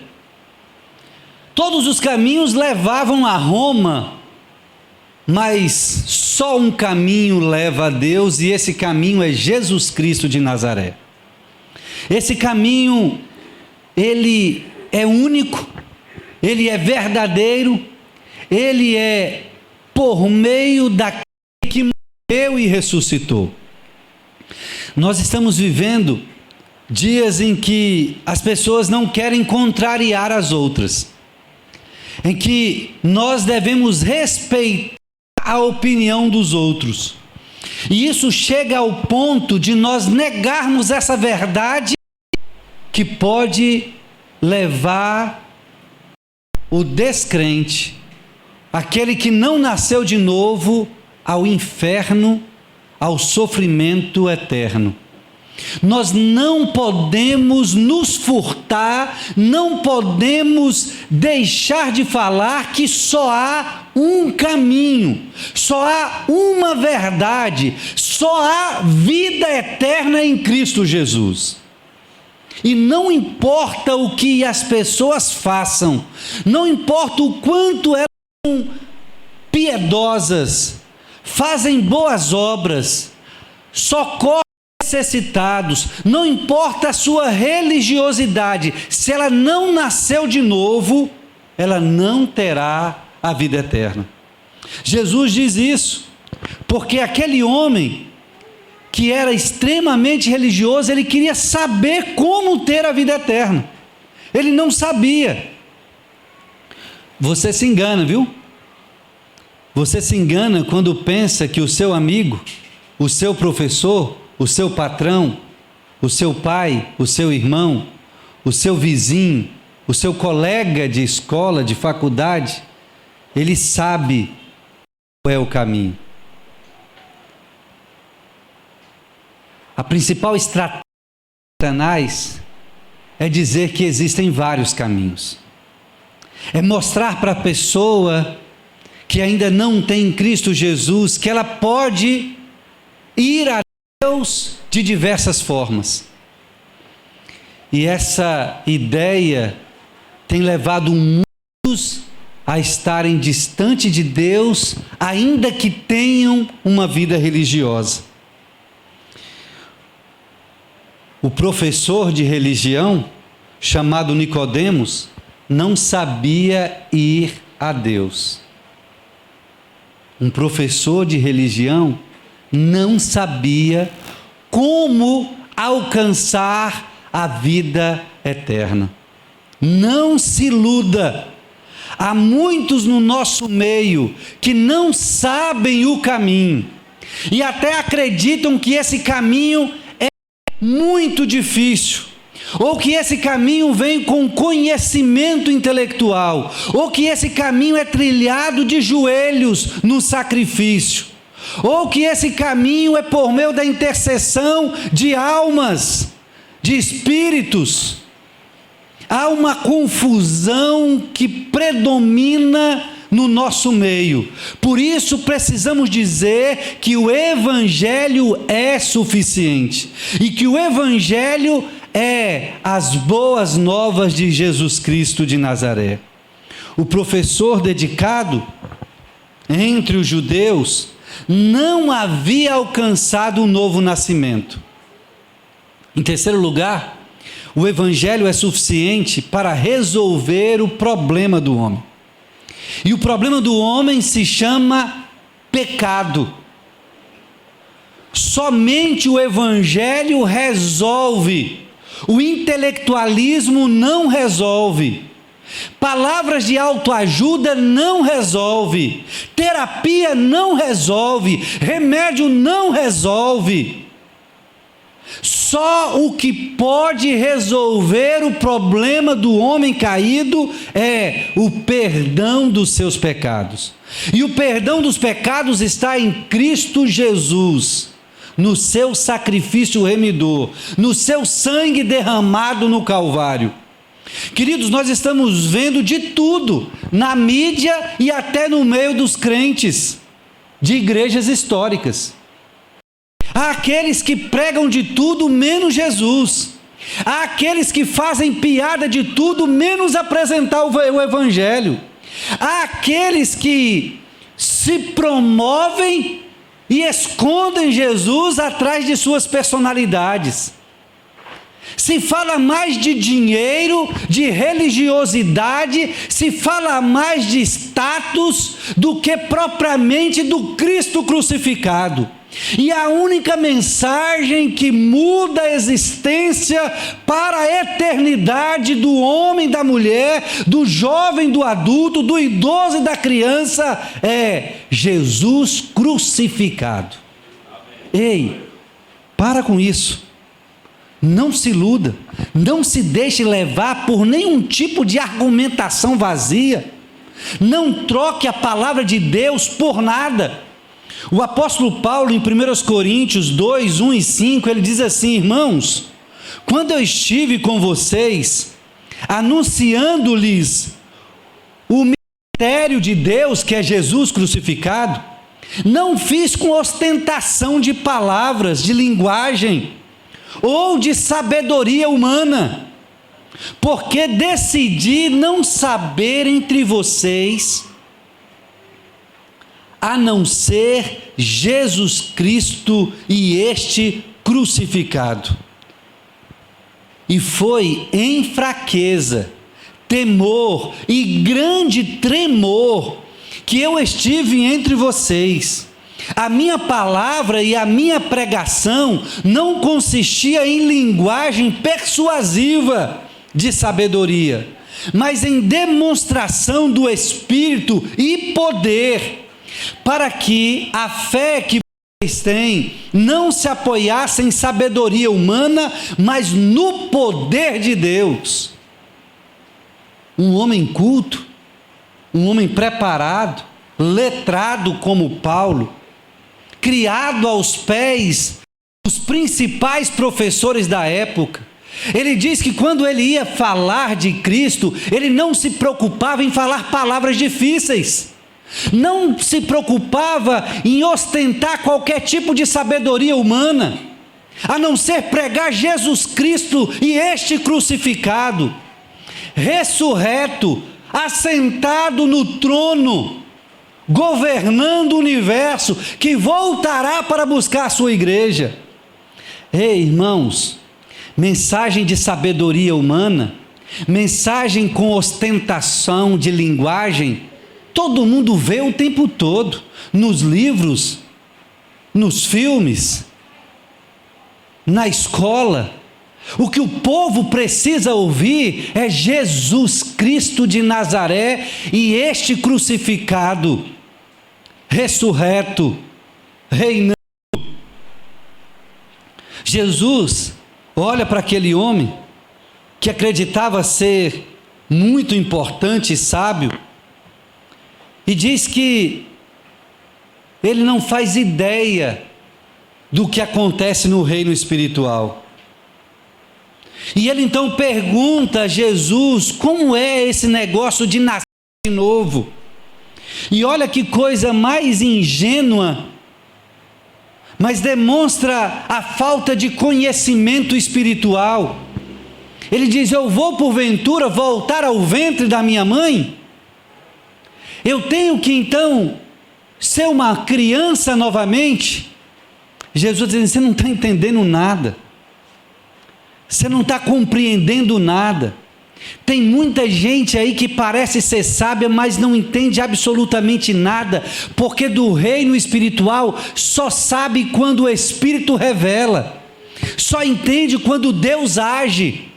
Todos os caminhos levavam a Roma, mas só um caminho leva a Deus, e esse caminho é Jesus Cristo de Nazaré. Esse caminho, ele é único, ele é verdadeiro, ele é por meio daquele que morreu e ressuscitou. Nós estamos vivendo dias em que as pessoas não querem contrariar as outras, em que nós devemos respeitar a opinião dos outros, e isso chega ao ponto de nós negarmos essa verdade que pode levar o descrente, aquele que não nasceu de novo, ao inferno, ao sofrimento eterno. Nós não podemos nos furtar, não podemos deixar de falar que só há um caminho, só há uma verdade, só há vida eterna em Cristo Jesus. E não importa o que as pessoas façam, não importa o quanto elas são piedosas, fazem boas obras, socorrem necessitados, não importa a sua religiosidade, se ela não nasceu de novo, ela não terá a vida eterna. Jesus diz isso, porque aquele homem que era extremamente religioso, ele queria saber como ter a vida eterna, ele não sabia. Você se engana, viu? Você se engana quando pensa que o seu amigo, o seu professor, o seu patrão, o seu pai, o seu irmão, o seu vizinho, o seu colega de escola, de faculdade, ele sabe qual é o caminho. A principal estratégia de Satanás é dizer que existem vários caminhos. É mostrar para a pessoa que ainda não tem Cristo Jesus que ela pode ir a Deus de diversas formas. E essa ideia tem levado muitos a estarem distante de Deus, ainda que tenham uma vida religiosa. O professor de religião, chamado Nicodemos, não sabia ir a Deus. Um professor de religião não sabia como alcançar a vida eterna. Não se iluda. Há muitos no nosso meio que não sabem o caminho e até acreditam que esse caminho é muito difícil, ou que esse caminho vem com conhecimento intelectual, ou que esse caminho é trilhado de joelhos no sacrifício, ou que esse caminho é por meio da intercessão de almas, de espíritos. Há uma confusão que predomina no nosso meio. Por isso precisamos dizer que o Evangelho é suficiente e que o Evangelho é as boas novas de Jesus Cristo de Nazaré. O professor dedicado entre os judeus não havia alcançado o novo nascimento. Em terceiro lugar, o Evangelho é suficiente para resolver o problema do homem. E o problema do homem se chama pecado. Somente o Evangelho resolve. O intelectualismo não resolve. Palavras de autoajuda não resolve. Terapia não resolve. Remédio não resolve. Só o que pode resolver o problema do homem caído é o perdão dos seus pecados. E o perdão dos pecados está em Cristo Jesus, no seu sacrifício remidor, no seu sangue derramado no Calvário. Queridos, nós estamos vendo de tudo, na mídia e até no meio dos crentes, de igrejas históricas. Há aqueles que pregam de tudo menos Jesus. Há aqueles que fazem piada de tudo menos apresentar o Evangelho. Há aqueles que se promovem e escondem Jesus atrás de suas personalidades. Se fala mais de dinheiro, de religiosidade, se fala mais de status do que propriamente do Cristo crucificado. E a única mensagem que muda a existência para a eternidade do homem, da mulher, do jovem, do adulto, do idoso e da criança é Jesus crucificado. Ei, para com isso. Não se iluda, não se deixe levar por nenhum tipo de argumentação vazia. Não troque a palavra de Deus por nada. O apóstolo Paulo, em 1 Coríntios 2, 1 e 5, ele diz assim: irmãos, quando eu estive com vocês, anunciando-lhes o mistério de Deus, que é Jesus crucificado, não fiz com ostentação de palavras, de linguagem, ou de sabedoria humana, porque decidi não saber entre vocês a não ser Jesus Cristo e este crucificado. E foi em fraqueza, temor e grande tremor que eu estive entre vocês. A minha palavra e a minha pregação não consistia em linguagem persuasiva de sabedoria, mas em demonstração do Espírito e poder, para que a fé que vocês têm não se apoiasse em sabedoria humana, mas no poder de Deus. Um homem culto, um homem preparado, letrado como Paulo, criado aos pés dos principais professores da época. Ele diz que quando ele ia falar de Cristo, ele não se preocupava em falar palavras difíceis. Não se preocupava em ostentar qualquer tipo de sabedoria humana, a não ser pregar Jesus Cristo e este crucificado, ressurreto, assentado no trono, governando o universo, que voltará para buscar a sua igreja. Ei, irmãos, mensagem de sabedoria humana, mensagem com ostentação de linguagem, todo mundo vê o tempo todo, nos livros, nos filmes, na escola. O que o povo precisa ouvir é Jesus Cristo de Nazaré e este crucificado, ressurreto, reinando. Jesus olha para aquele homem que acreditava ser muito importante e sábio e diz que ele não faz ideia do que acontece no reino espiritual. E ele então pergunta a Jesus como é esse negócio de nascer de novo. E olha que coisa mais ingênua, mas demonstra a falta de conhecimento espiritual. Ele diz: eu vou porventura voltar ao ventre da minha mãe? Eu tenho que então ser uma criança novamente? Jesus diz: você não está entendendo nada. Você não está compreendendo nada. Tem muita gente aí que parece ser sábia, mas não entende absolutamente nada, porque do reino espiritual só sabe quando o Espírito revela, só entende quando Deus age.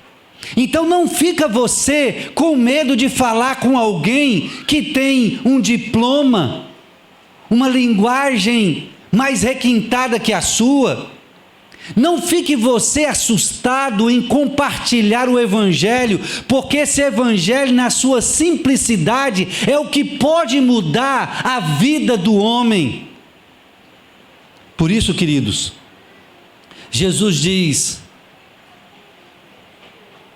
Então não fica você com medo de falar com alguém que tem um diploma, uma linguagem mais requintada que a sua. Não fique você assustado em compartilhar o Evangelho, porque esse Evangelho, na sua simplicidade, é o que pode mudar a vida do homem. Por isso, queridos, Jesus diz: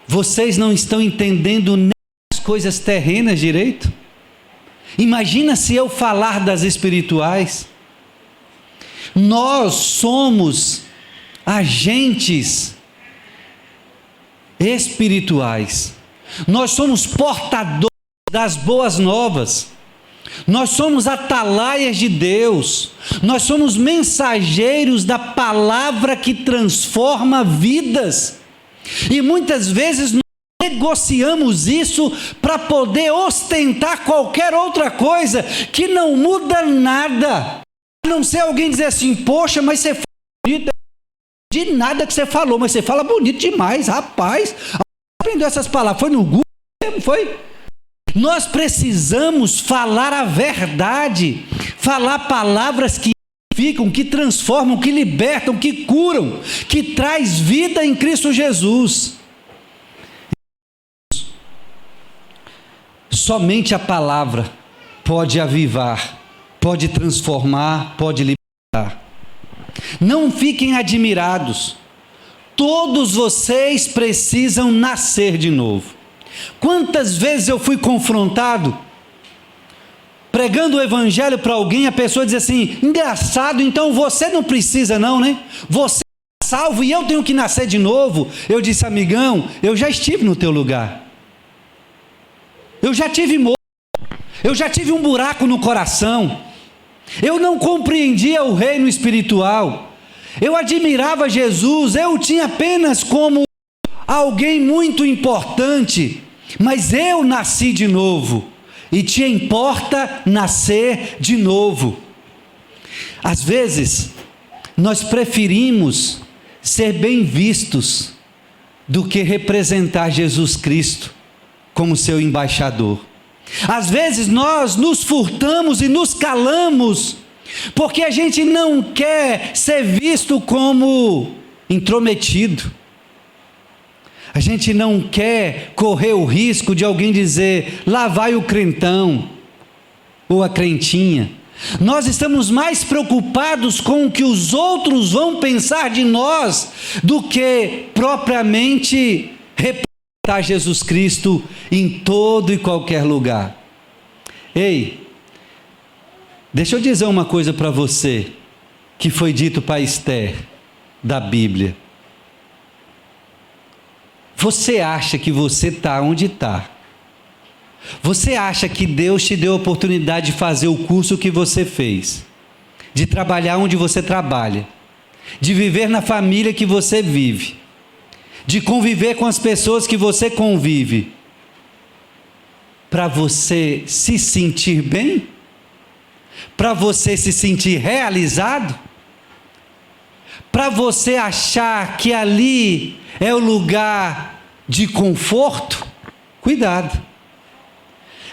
vocês não estão entendendo nem as coisas terrenas direito? Imagina se eu falar das espirituais. Nós somos agentes espirituais, nós somos portadores das boas novas, nós somos atalaias de Deus, nós somos mensageiros da palavra que transforma vidas, e muitas vezes nós negociamos isso para poder ostentar qualquer outra coisa que não muda nada, a não ser alguém dizer assim: poxa, mas você fala bonito, de nada que você falou, mas você fala bonito demais, rapaz. Aprendeu essas palavras? Foi no Google mesmo? Foi? Nós precisamos falar a verdade, falar palavras que edificam, que transformam, que libertam, que curam, que traz vida em Cristo Jesus. Somente a palavra pode avivar, pode transformar, pode libertar. Não fiquem admirados, todos vocês precisam nascer de novo. Quantas vezes eu fui confrontado, pregando o Evangelho para alguém, a pessoa diz assim: engraçado, então você não precisa não, né? Você é salvo e eu tenho que nascer de novo. Eu disse: amigão, eu já estive no teu lugar, eu já tive morto, eu já tive um buraco no coração, eu não compreendia o reino espiritual, eu admirava Jesus, eu tinha apenas como alguém muito importante, mas eu nasci de novo, e te importa nascer de novo. Às vezes, nós preferimos ser bem vistos do que representar Jesus Cristo como seu embaixador. Às vezes nós nos furtamos e nos calamos, porque a gente não quer ser visto como intrometido. A gente não quer correr o risco de alguém dizer: lá vai o crentão, ou a crentinha. Nós estamos mais preocupados com o que os outros vão pensar de nós, do que propriamente representar Jesus Cristo em todo e qualquer lugar. Ei, deixa eu dizer uma coisa para você, que foi dito para Esther, da Bíblia. Você acha que você está onde está? Você acha que Deus te deu a oportunidade de fazer o curso que você fez, de trabalhar onde você trabalha, de viver na família que você vive, de conviver com as pessoas que você convive, para você se sentir bem? Para você se sentir realizado? Para você achar que ali é o lugar de conforto? Cuidado.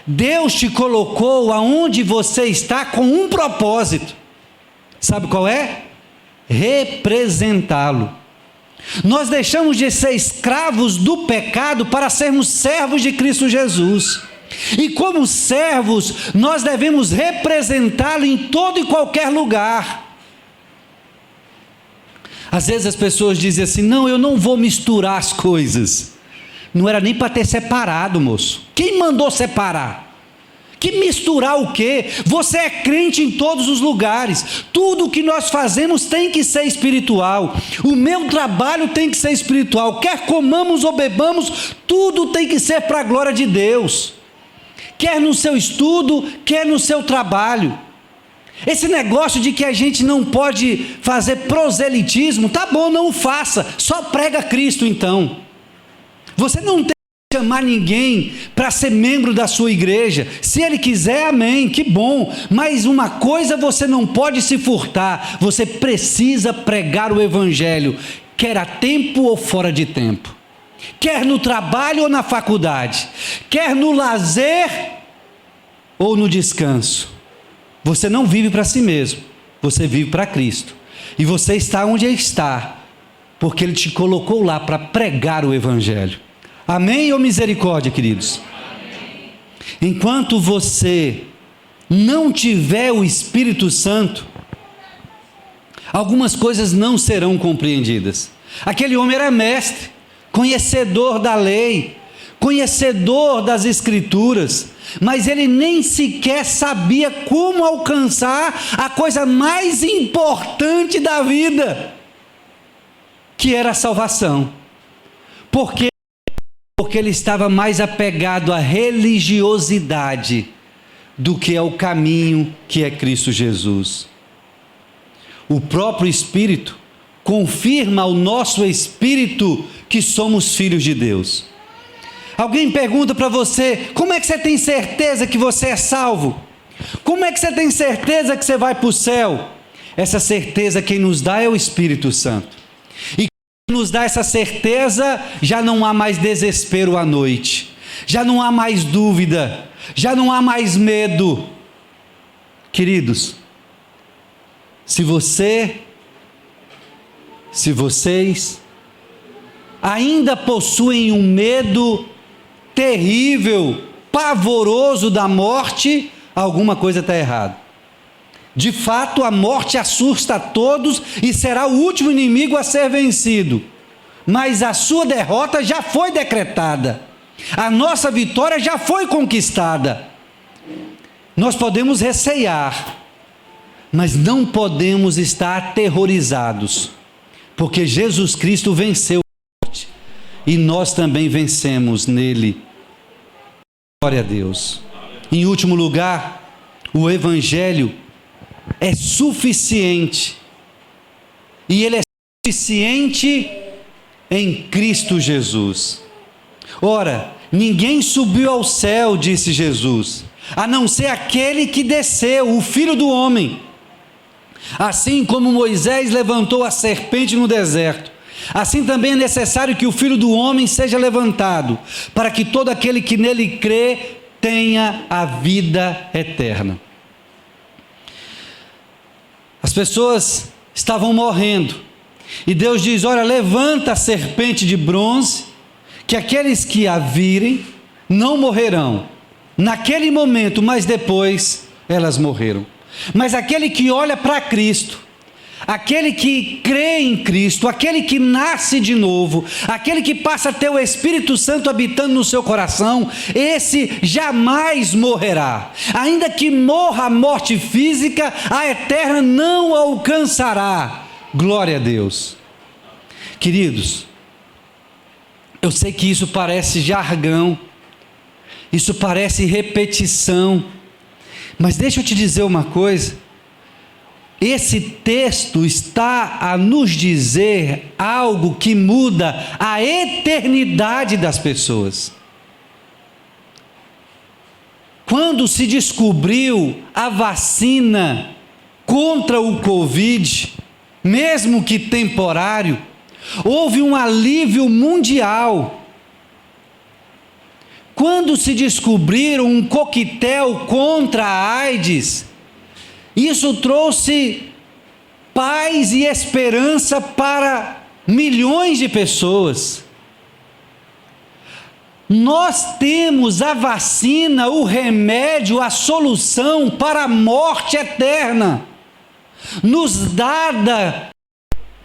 Deus te colocou aonde você está com um propósito. Sabe qual é? Representá-lo. Nós deixamos de ser escravos do pecado para sermos servos de Cristo Jesus. E como servos, nós devemos representá-lo em todo e qualquer lugar. Às vezes as pessoas dizem assim: não, eu não vou misturar as coisas. Não era nem para ter separado, moço. Quem mandou separar? Que misturar o quê? Você é crente em todos os lugares. Tudo que nós fazemos tem que ser espiritual. O meu trabalho tem que ser espiritual. Quer comamos ou bebamos, tudo tem que ser para a glória de Deus. Quer no seu estudo, quer no seu trabalho. Esse negócio de que a gente não pode fazer proselitismo, tá bom, não o faça. Só prega Cristo então. Você não tem que chamar ninguém para ser membro da sua igreja. Se ele quiser, amém, que bom. Mas uma coisa você não pode se furtar. Você precisa pregar o evangelho, quer a tempo ou fora de tempo. Quer no trabalho ou na faculdade. Quer no lazer ou no descanso. Você não vive para si mesmo. Você vive para Cristo. E você está onde está, porque Ele te colocou lá para pregar o evangelho. Amém ou misericórdia, queridos? Amém. Enquanto você não tiver o Espírito Santo, algumas coisas não serão compreendidas. Aquele homem era mestre, conhecedor da lei, conhecedor das Escrituras, mas ele nem sequer sabia como alcançar a coisa mais importante da vida, que era a salvação. Porque ele estava mais apegado à religiosidade do que ao caminho que é Cristo Jesus. O próprio Espírito confirma ao nosso espírito que somos filhos de Deus. Alguém pergunta para você: como é que você tem certeza que você é salvo? Como é que você tem certeza que você vai para o céu? Essa certeza quem nos dá é o Espírito Santo. E quando nos dá essa certeza, já não há mais desespero à noite, já não há mais dúvida, já não há mais medo. Queridos, se vocês ainda possuem um medo terrível, pavoroso da morte, alguma coisa está errada. De fato, a morte assusta a todos e será o último inimigo a ser vencido. Mas a sua derrota já foi decretada. A nossa vitória já foi conquistada. Nós podemos recear, mas não podemos estar aterrorizados, porque Jesus Cristo venceu a morte e nós também vencemos nele. Glória a Deus. Em último lugar, o Evangelho é suficiente, e ele é suficiente em Cristo Jesus. Ora, ninguém subiu ao céu, disse Jesus, a não ser aquele que desceu, o Filho do Homem. Assim como Moisés levantou a serpente no deserto, assim também é necessário que o Filho do Homem seja levantado, para que todo aquele que nele crê tenha a vida eterna. As pessoas estavam morrendo, e Deus diz: olha, levanta a serpente de bronze, que aqueles que a virem não morrerão naquele momento, mas depois elas morreram. Mas aquele que olha para Cristo, aquele que crê em Cristo, aquele que nasce de novo, aquele que passa a ter o Espírito Santo habitando no seu coração, esse jamais morrerá. Ainda que morra a morte física, a eterna não alcançará. Glória a Deus. Queridos, eu sei que isso parece jargão, isso parece repetição, mas deixa eu te dizer uma coisa: esse texto está a nos dizer algo que muda a eternidade das pessoas. Quando se descobriu a vacina contra o Covid, mesmo que temporário, houve um alívio mundial. Quando se descobriram um coquetel contra a AIDS, isso trouxe paz e esperança para milhões de pessoas. Nós temos a vacina, o remédio, a solução para a morte eterna, nos dada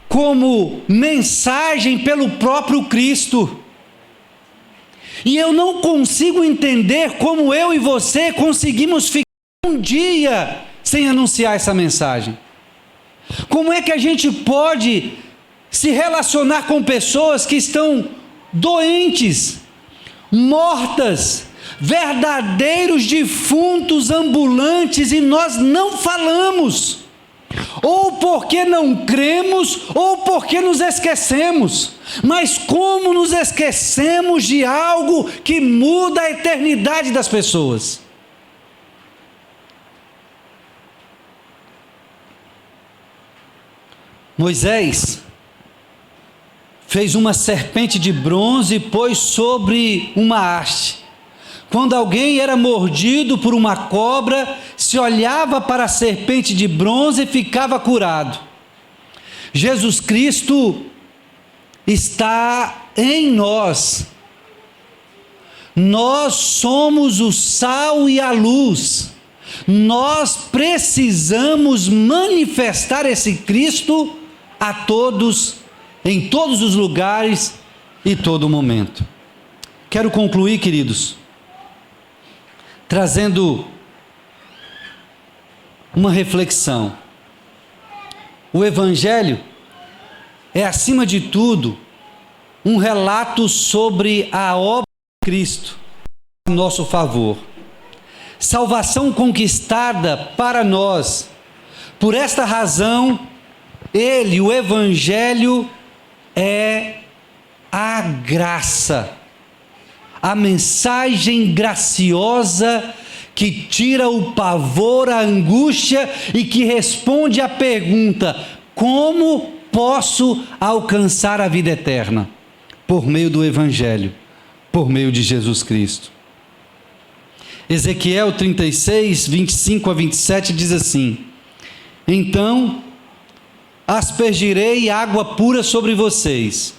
como mensagem pelo próprio Cristo. E eu não consigo entender como eu e você conseguimos ficar um dia sem anunciar essa mensagem. Como é que a gente pode se relacionar com pessoas que estão doentes, mortas, verdadeiros defuntos ambulantes, e nós não falamos? Ou porque não cremos, ou porque nos esquecemos. Mas como nos esquecemos de algo que muda a eternidade das pessoas? Moisés fez uma serpente de bronze e pôs sobre uma haste. Quando alguém era mordido por uma cobra, se olhava para a serpente de bronze e ficava curado. Jesus Cristo está em nós. Nós somos o sal e a luz. Nós precisamos manifestar esse Cristo a todos, em todos os lugares e todo momento. Quero concluir, queridos, trazendo uma reflexão. O Evangelho é, acima de tudo, um relato sobre a obra de Cristo a nosso favor. Salvação conquistada para nós. Por esta razão, ele, o Evangelho, é a graça, a mensagem graciosa que tira o pavor, a angústia e que responde à pergunta: como posso alcançar a vida eterna? Por meio do Evangelho, por meio de Jesus Cristo. Ezequiel 36, 25 a 27 diz assim: então aspergirei água pura sobre vocês,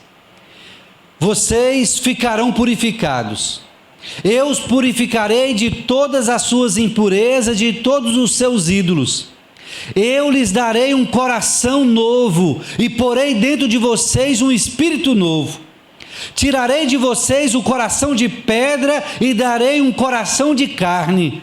vocês ficarão purificados. Eu os purificarei de todas as suas impurezas, de todos os seus ídolos. Eu lhes darei um coração novo e porei dentro de vocês um espírito novo. Tirarei de vocês o coração de pedra e darei um coração de carne.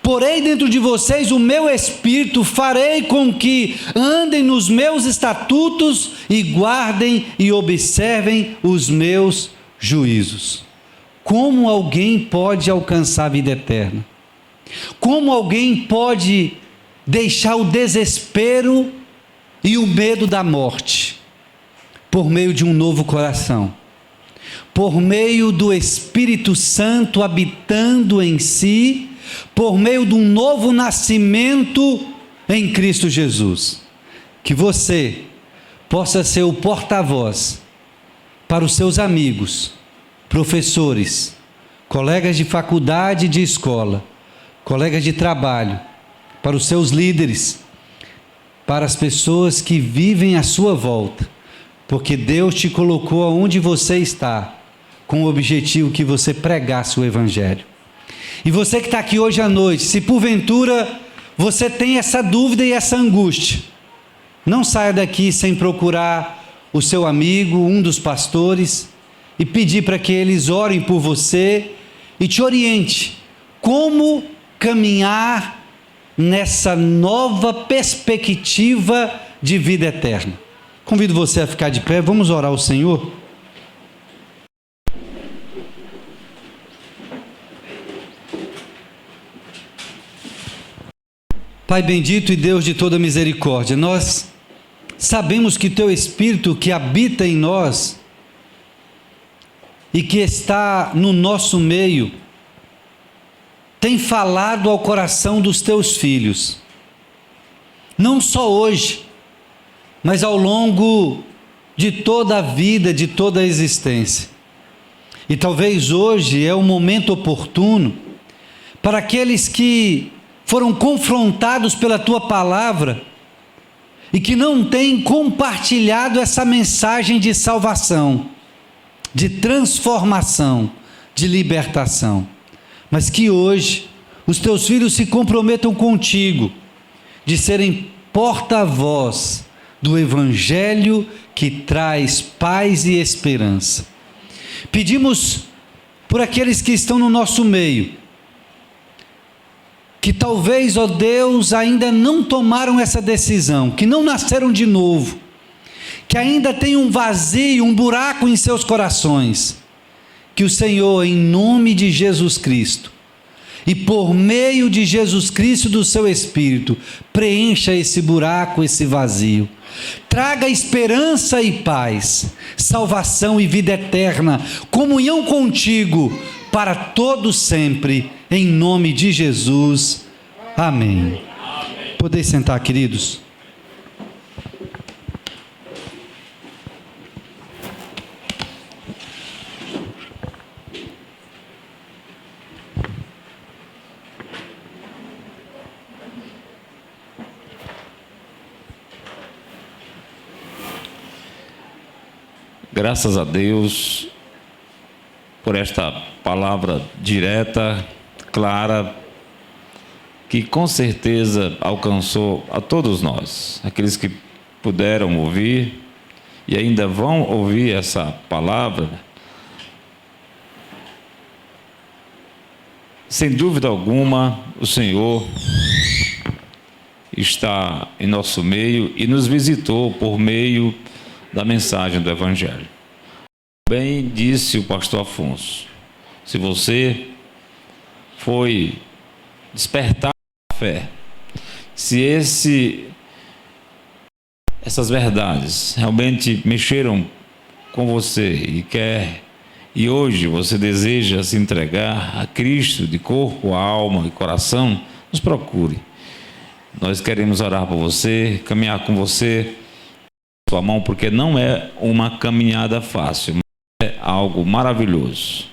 Porei dentro de vocês o meu espírito, farei com que andem nos meus estatutos e guardem e observem os meus juízos. Como alguém pode alcançar a vida eterna? Como alguém pode deixar o desespero e o medo da morte? Por meio de um novo coração, por meio do Espírito Santo habitando em si, por meio de um novo nascimento em Cristo Jesus. Que você possa ser o porta-voz para os seus amigos, professores, colegas de faculdade e de escola, colegas de trabalho, para os seus líderes, para as pessoas que vivem à sua volta, porque Deus te colocou aonde você está, com o objetivo que você pregasse o Evangelho. E você que está aqui hoje à noite, se porventura você tem essa dúvida e essa angústia, não saia daqui sem procurar o seu amigo, um dos pastores, e pedir para que eles orem por você e te oriente como caminhar nessa nova perspectiva de vida eterna. Convido você a ficar de pé, vamos orar ao Senhor. Pai bendito e Deus de toda misericórdia, nós sabemos que Teu Espírito que habita em nós e que está no nosso meio, tem falado ao coração dos Teus filhos, não só hoje, mas ao longo de toda a vida, de toda a existência. E talvez hoje é o momento oportuno para aqueles que foram confrontados pela Tua palavra e que não têm compartilhado essa mensagem de salvação, de transformação, de libertação, mas que hoje os Teus filhos se comprometam contigo de serem porta-voz do Evangelho que traz paz e esperança. Pedimos por aqueles que estão no nosso meio, que talvez, ó Deus, ainda não tomaram essa decisão, que não nasceram de novo, que ainda tem um vazio, um buraco em seus corações, que o Senhor, em nome de Jesus Cristo, e por meio de Jesus Cristo do seu Espírito, preencha esse buraco, esse vazio. Traga esperança e paz, salvação e vida eterna, comunhão contigo, para todos sempre, em nome de Jesus. Amém. Podeis sentar, queridos. Graças a Deus por esta palavra direta, clara, que com certeza alcançou a todos nós, aqueles que puderam ouvir e ainda vão ouvir essa palavra. Sem dúvida alguma, o Senhor está em nosso meio e nos visitou por meio da mensagem do Evangelho. Bem disse o pastor Afonso, se você foi despertar a fé, se essas verdades realmente mexeram com você e hoje você deseja se entregar a Cristo de corpo, alma e coração, nos procure. Nós queremos orar por você, caminhar com você, sua mão, porque não é uma caminhada fácil, mas é algo maravilhoso.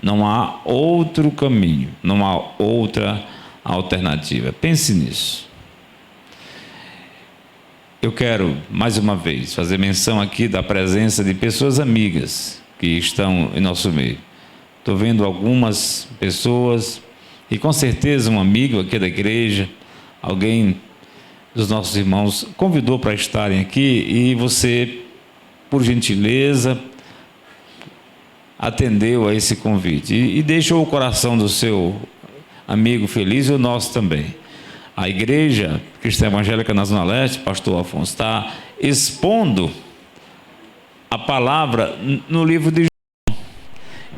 Não há outro caminho, não há outra alternativa. Pense nisso. Eu quero, mais uma vez, fazer menção aqui da presença de pessoas amigas que estão em nosso meio. Estou vendo algumas pessoas, e com certeza um amigo aqui da igreja, alguém dos nossos irmãos convidou para estarem aqui e você, por gentileza, atendeu a esse convite e deixou o coração do seu amigo feliz e o nosso também. A Igreja Cristã Evangélica na Zona Leste, pastor Afonso, está expondo a palavra no livro de João.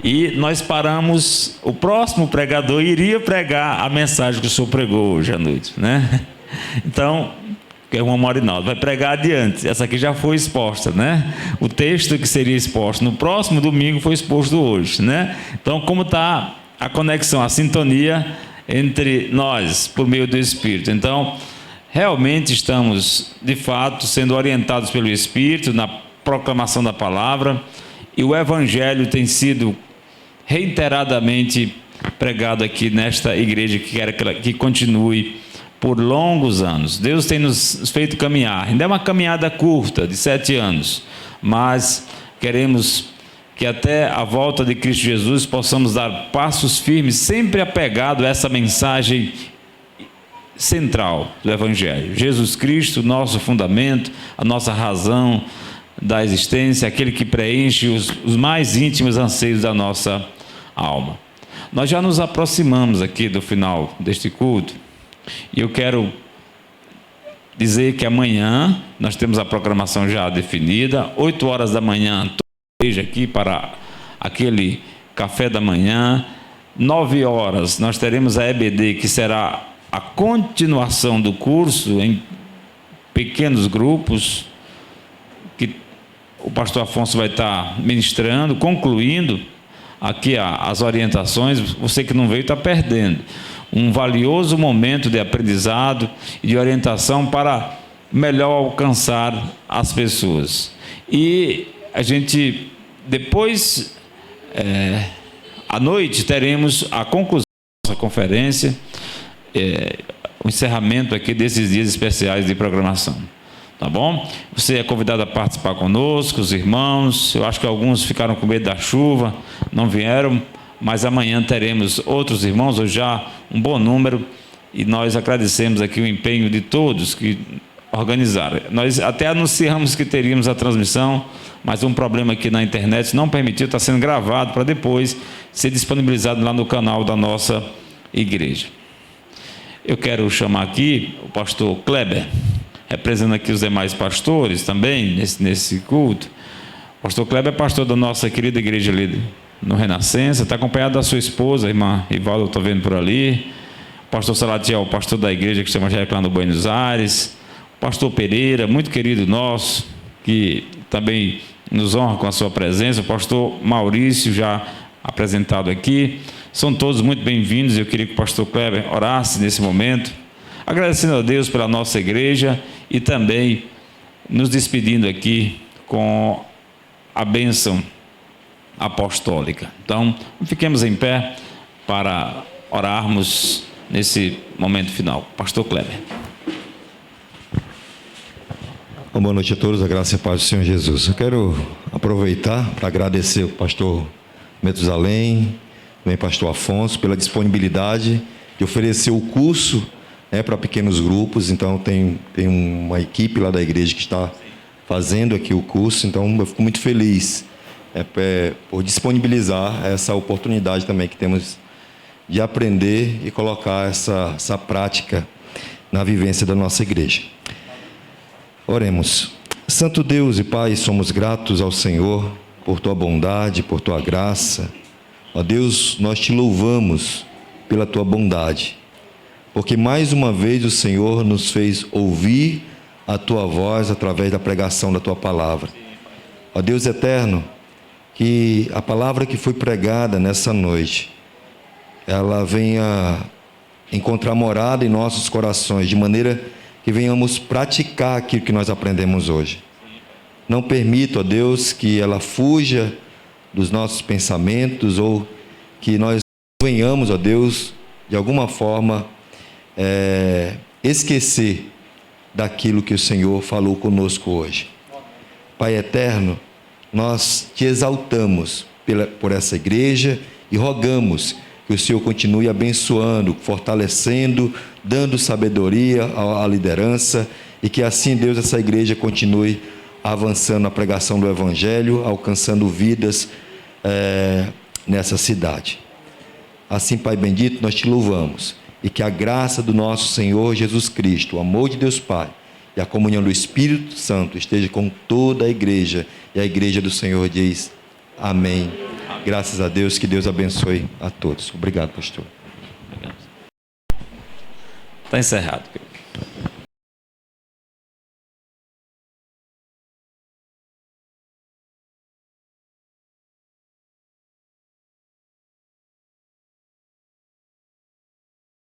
E nós paramos, o próximo pregador iria pregar a mensagem que o senhor pregou hoje à noite, né? Então, que é o irmão Marinaldo, vai pregar adiante. Essa aqui já foi exposta, né? O texto que seria exposto no próximo domingo foi exposto hoje, né? Então, como está a conexão, a sintonia entre nós, por meio do Espírito. Então, realmente estamos, de fato, sendo orientados pelo Espírito na proclamação da palavra, e o Evangelho tem sido reiteradamente pregado aqui nesta igreja, que quer que continue por longos anos. Deus tem nos feito caminhar, ainda é uma caminhada curta, de 7 anos, mas queremos que até a volta de Cristo Jesus possamos dar passos firmes, sempre apegado a essa mensagem central do Evangelho. Jesus Cristo, nosso fundamento, a nossa razão da existência, aquele que preenche os mais íntimos anseios da nossa alma. Nós já nos aproximamos aqui do final deste culto, e eu quero dizer que amanhã nós temos a programação já definida, 8 horas da manhã, esteja aqui para aquele café da manhã. 9 horas nós teremos a EBD, que será a continuação do curso em pequenos grupos, que o pastor Afonso vai estar ministrando, concluindo aqui as orientações. Você que não veio está perdendo um valioso momento de aprendizado e de orientação para melhor alcançar as pessoas. E a gente, depois, à noite, teremos a conclusão dessa conferência, o encerramento aqui desses dias especiais de programação. Tá bom? Você é convidado a participar conosco, os irmãos. Eu acho que alguns ficaram com medo da chuva, não vieram, mas amanhã teremos outros irmãos, ou já um bom número, e nós agradecemos aqui o empenho de todos que organizaram. Nós até anunciamos que teríamos a transmissão, mas um problema aqui na internet não permitiu, está sendo gravado para depois ser disponibilizado lá no canal da nossa igreja. Eu quero chamar aqui o pastor Kleber, representando aqui os demais pastores também nesse culto. O pastor Kleber é pastor da nossa querida igreja ali no Renascença, está acompanhado da sua esposa, a irmã Rivaldo, eu estou vendo por ali. O pastor Salatiel, pastor da igreja que se chama lá no Buenos Aires. O pastor Pereira, muito querido nosso, que também nos honra com a sua presença. O pastor Maurício, já apresentado aqui. São todos muito bem-vindos. Eu queria que o pastor Kleber orasse nesse momento, agradecendo a Deus pela nossa igreja e também nos despedindo aqui com a bênção apostólica. Então, fiquemos em pé para orarmos nesse momento final. Pastor Kleber. Boa noite a todos, a graça e a paz do Senhor Jesus. Eu quero aproveitar para agradecer ao pastor Metusalém, também pastor Afonso, pela disponibilidade de oferecer o curso para pequenos grupos. Então, tem uma equipe lá da igreja que está fazendo aqui o curso. Então, eu fico muito feliz por disponibilizar essa oportunidade também que temos de aprender e colocar essa prática na vivência da nossa igreja. Oremos. Santo Deus e Pai, somos gratos ao Senhor por Tua bondade, por Tua graça. Ó Deus, nós Te louvamos pela Tua bondade, porque mais uma vez o Senhor nos fez ouvir a Tua voz através da pregação da Tua palavra. Ó Deus eterno, que a palavra que foi pregada nessa noite, ela venha encontrar morada em nossos corações, de maneira que venhamos praticar aquilo que nós aprendemos hoje. Não permita, ó Deus, que ela fuja dos nossos pensamentos, ou que nós venhamos, ó Deus, de alguma forma, esquecer daquilo que o Senhor falou conosco hoje. Pai eterno, nós Te exaltamos por essa igreja e rogamos que o Senhor continue abençoando, fortalecendo, dando sabedoria à liderança, e que assim, Deus, essa igreja continue avançando na pregação do Evangelho, alcançando vidas nessa cidade. Assim, Pai bendito, nós Te louvamos, e que a graça do nosso Senhor Jesus Cristo, o amor de Deus Pai e a comunhão do Espírito Santo esteja com toda a igreja, e a igreja do Senhor diz amém. Graças a Deus, que Deus abençoe a todos. Obrigado, pastor. Está encerrado.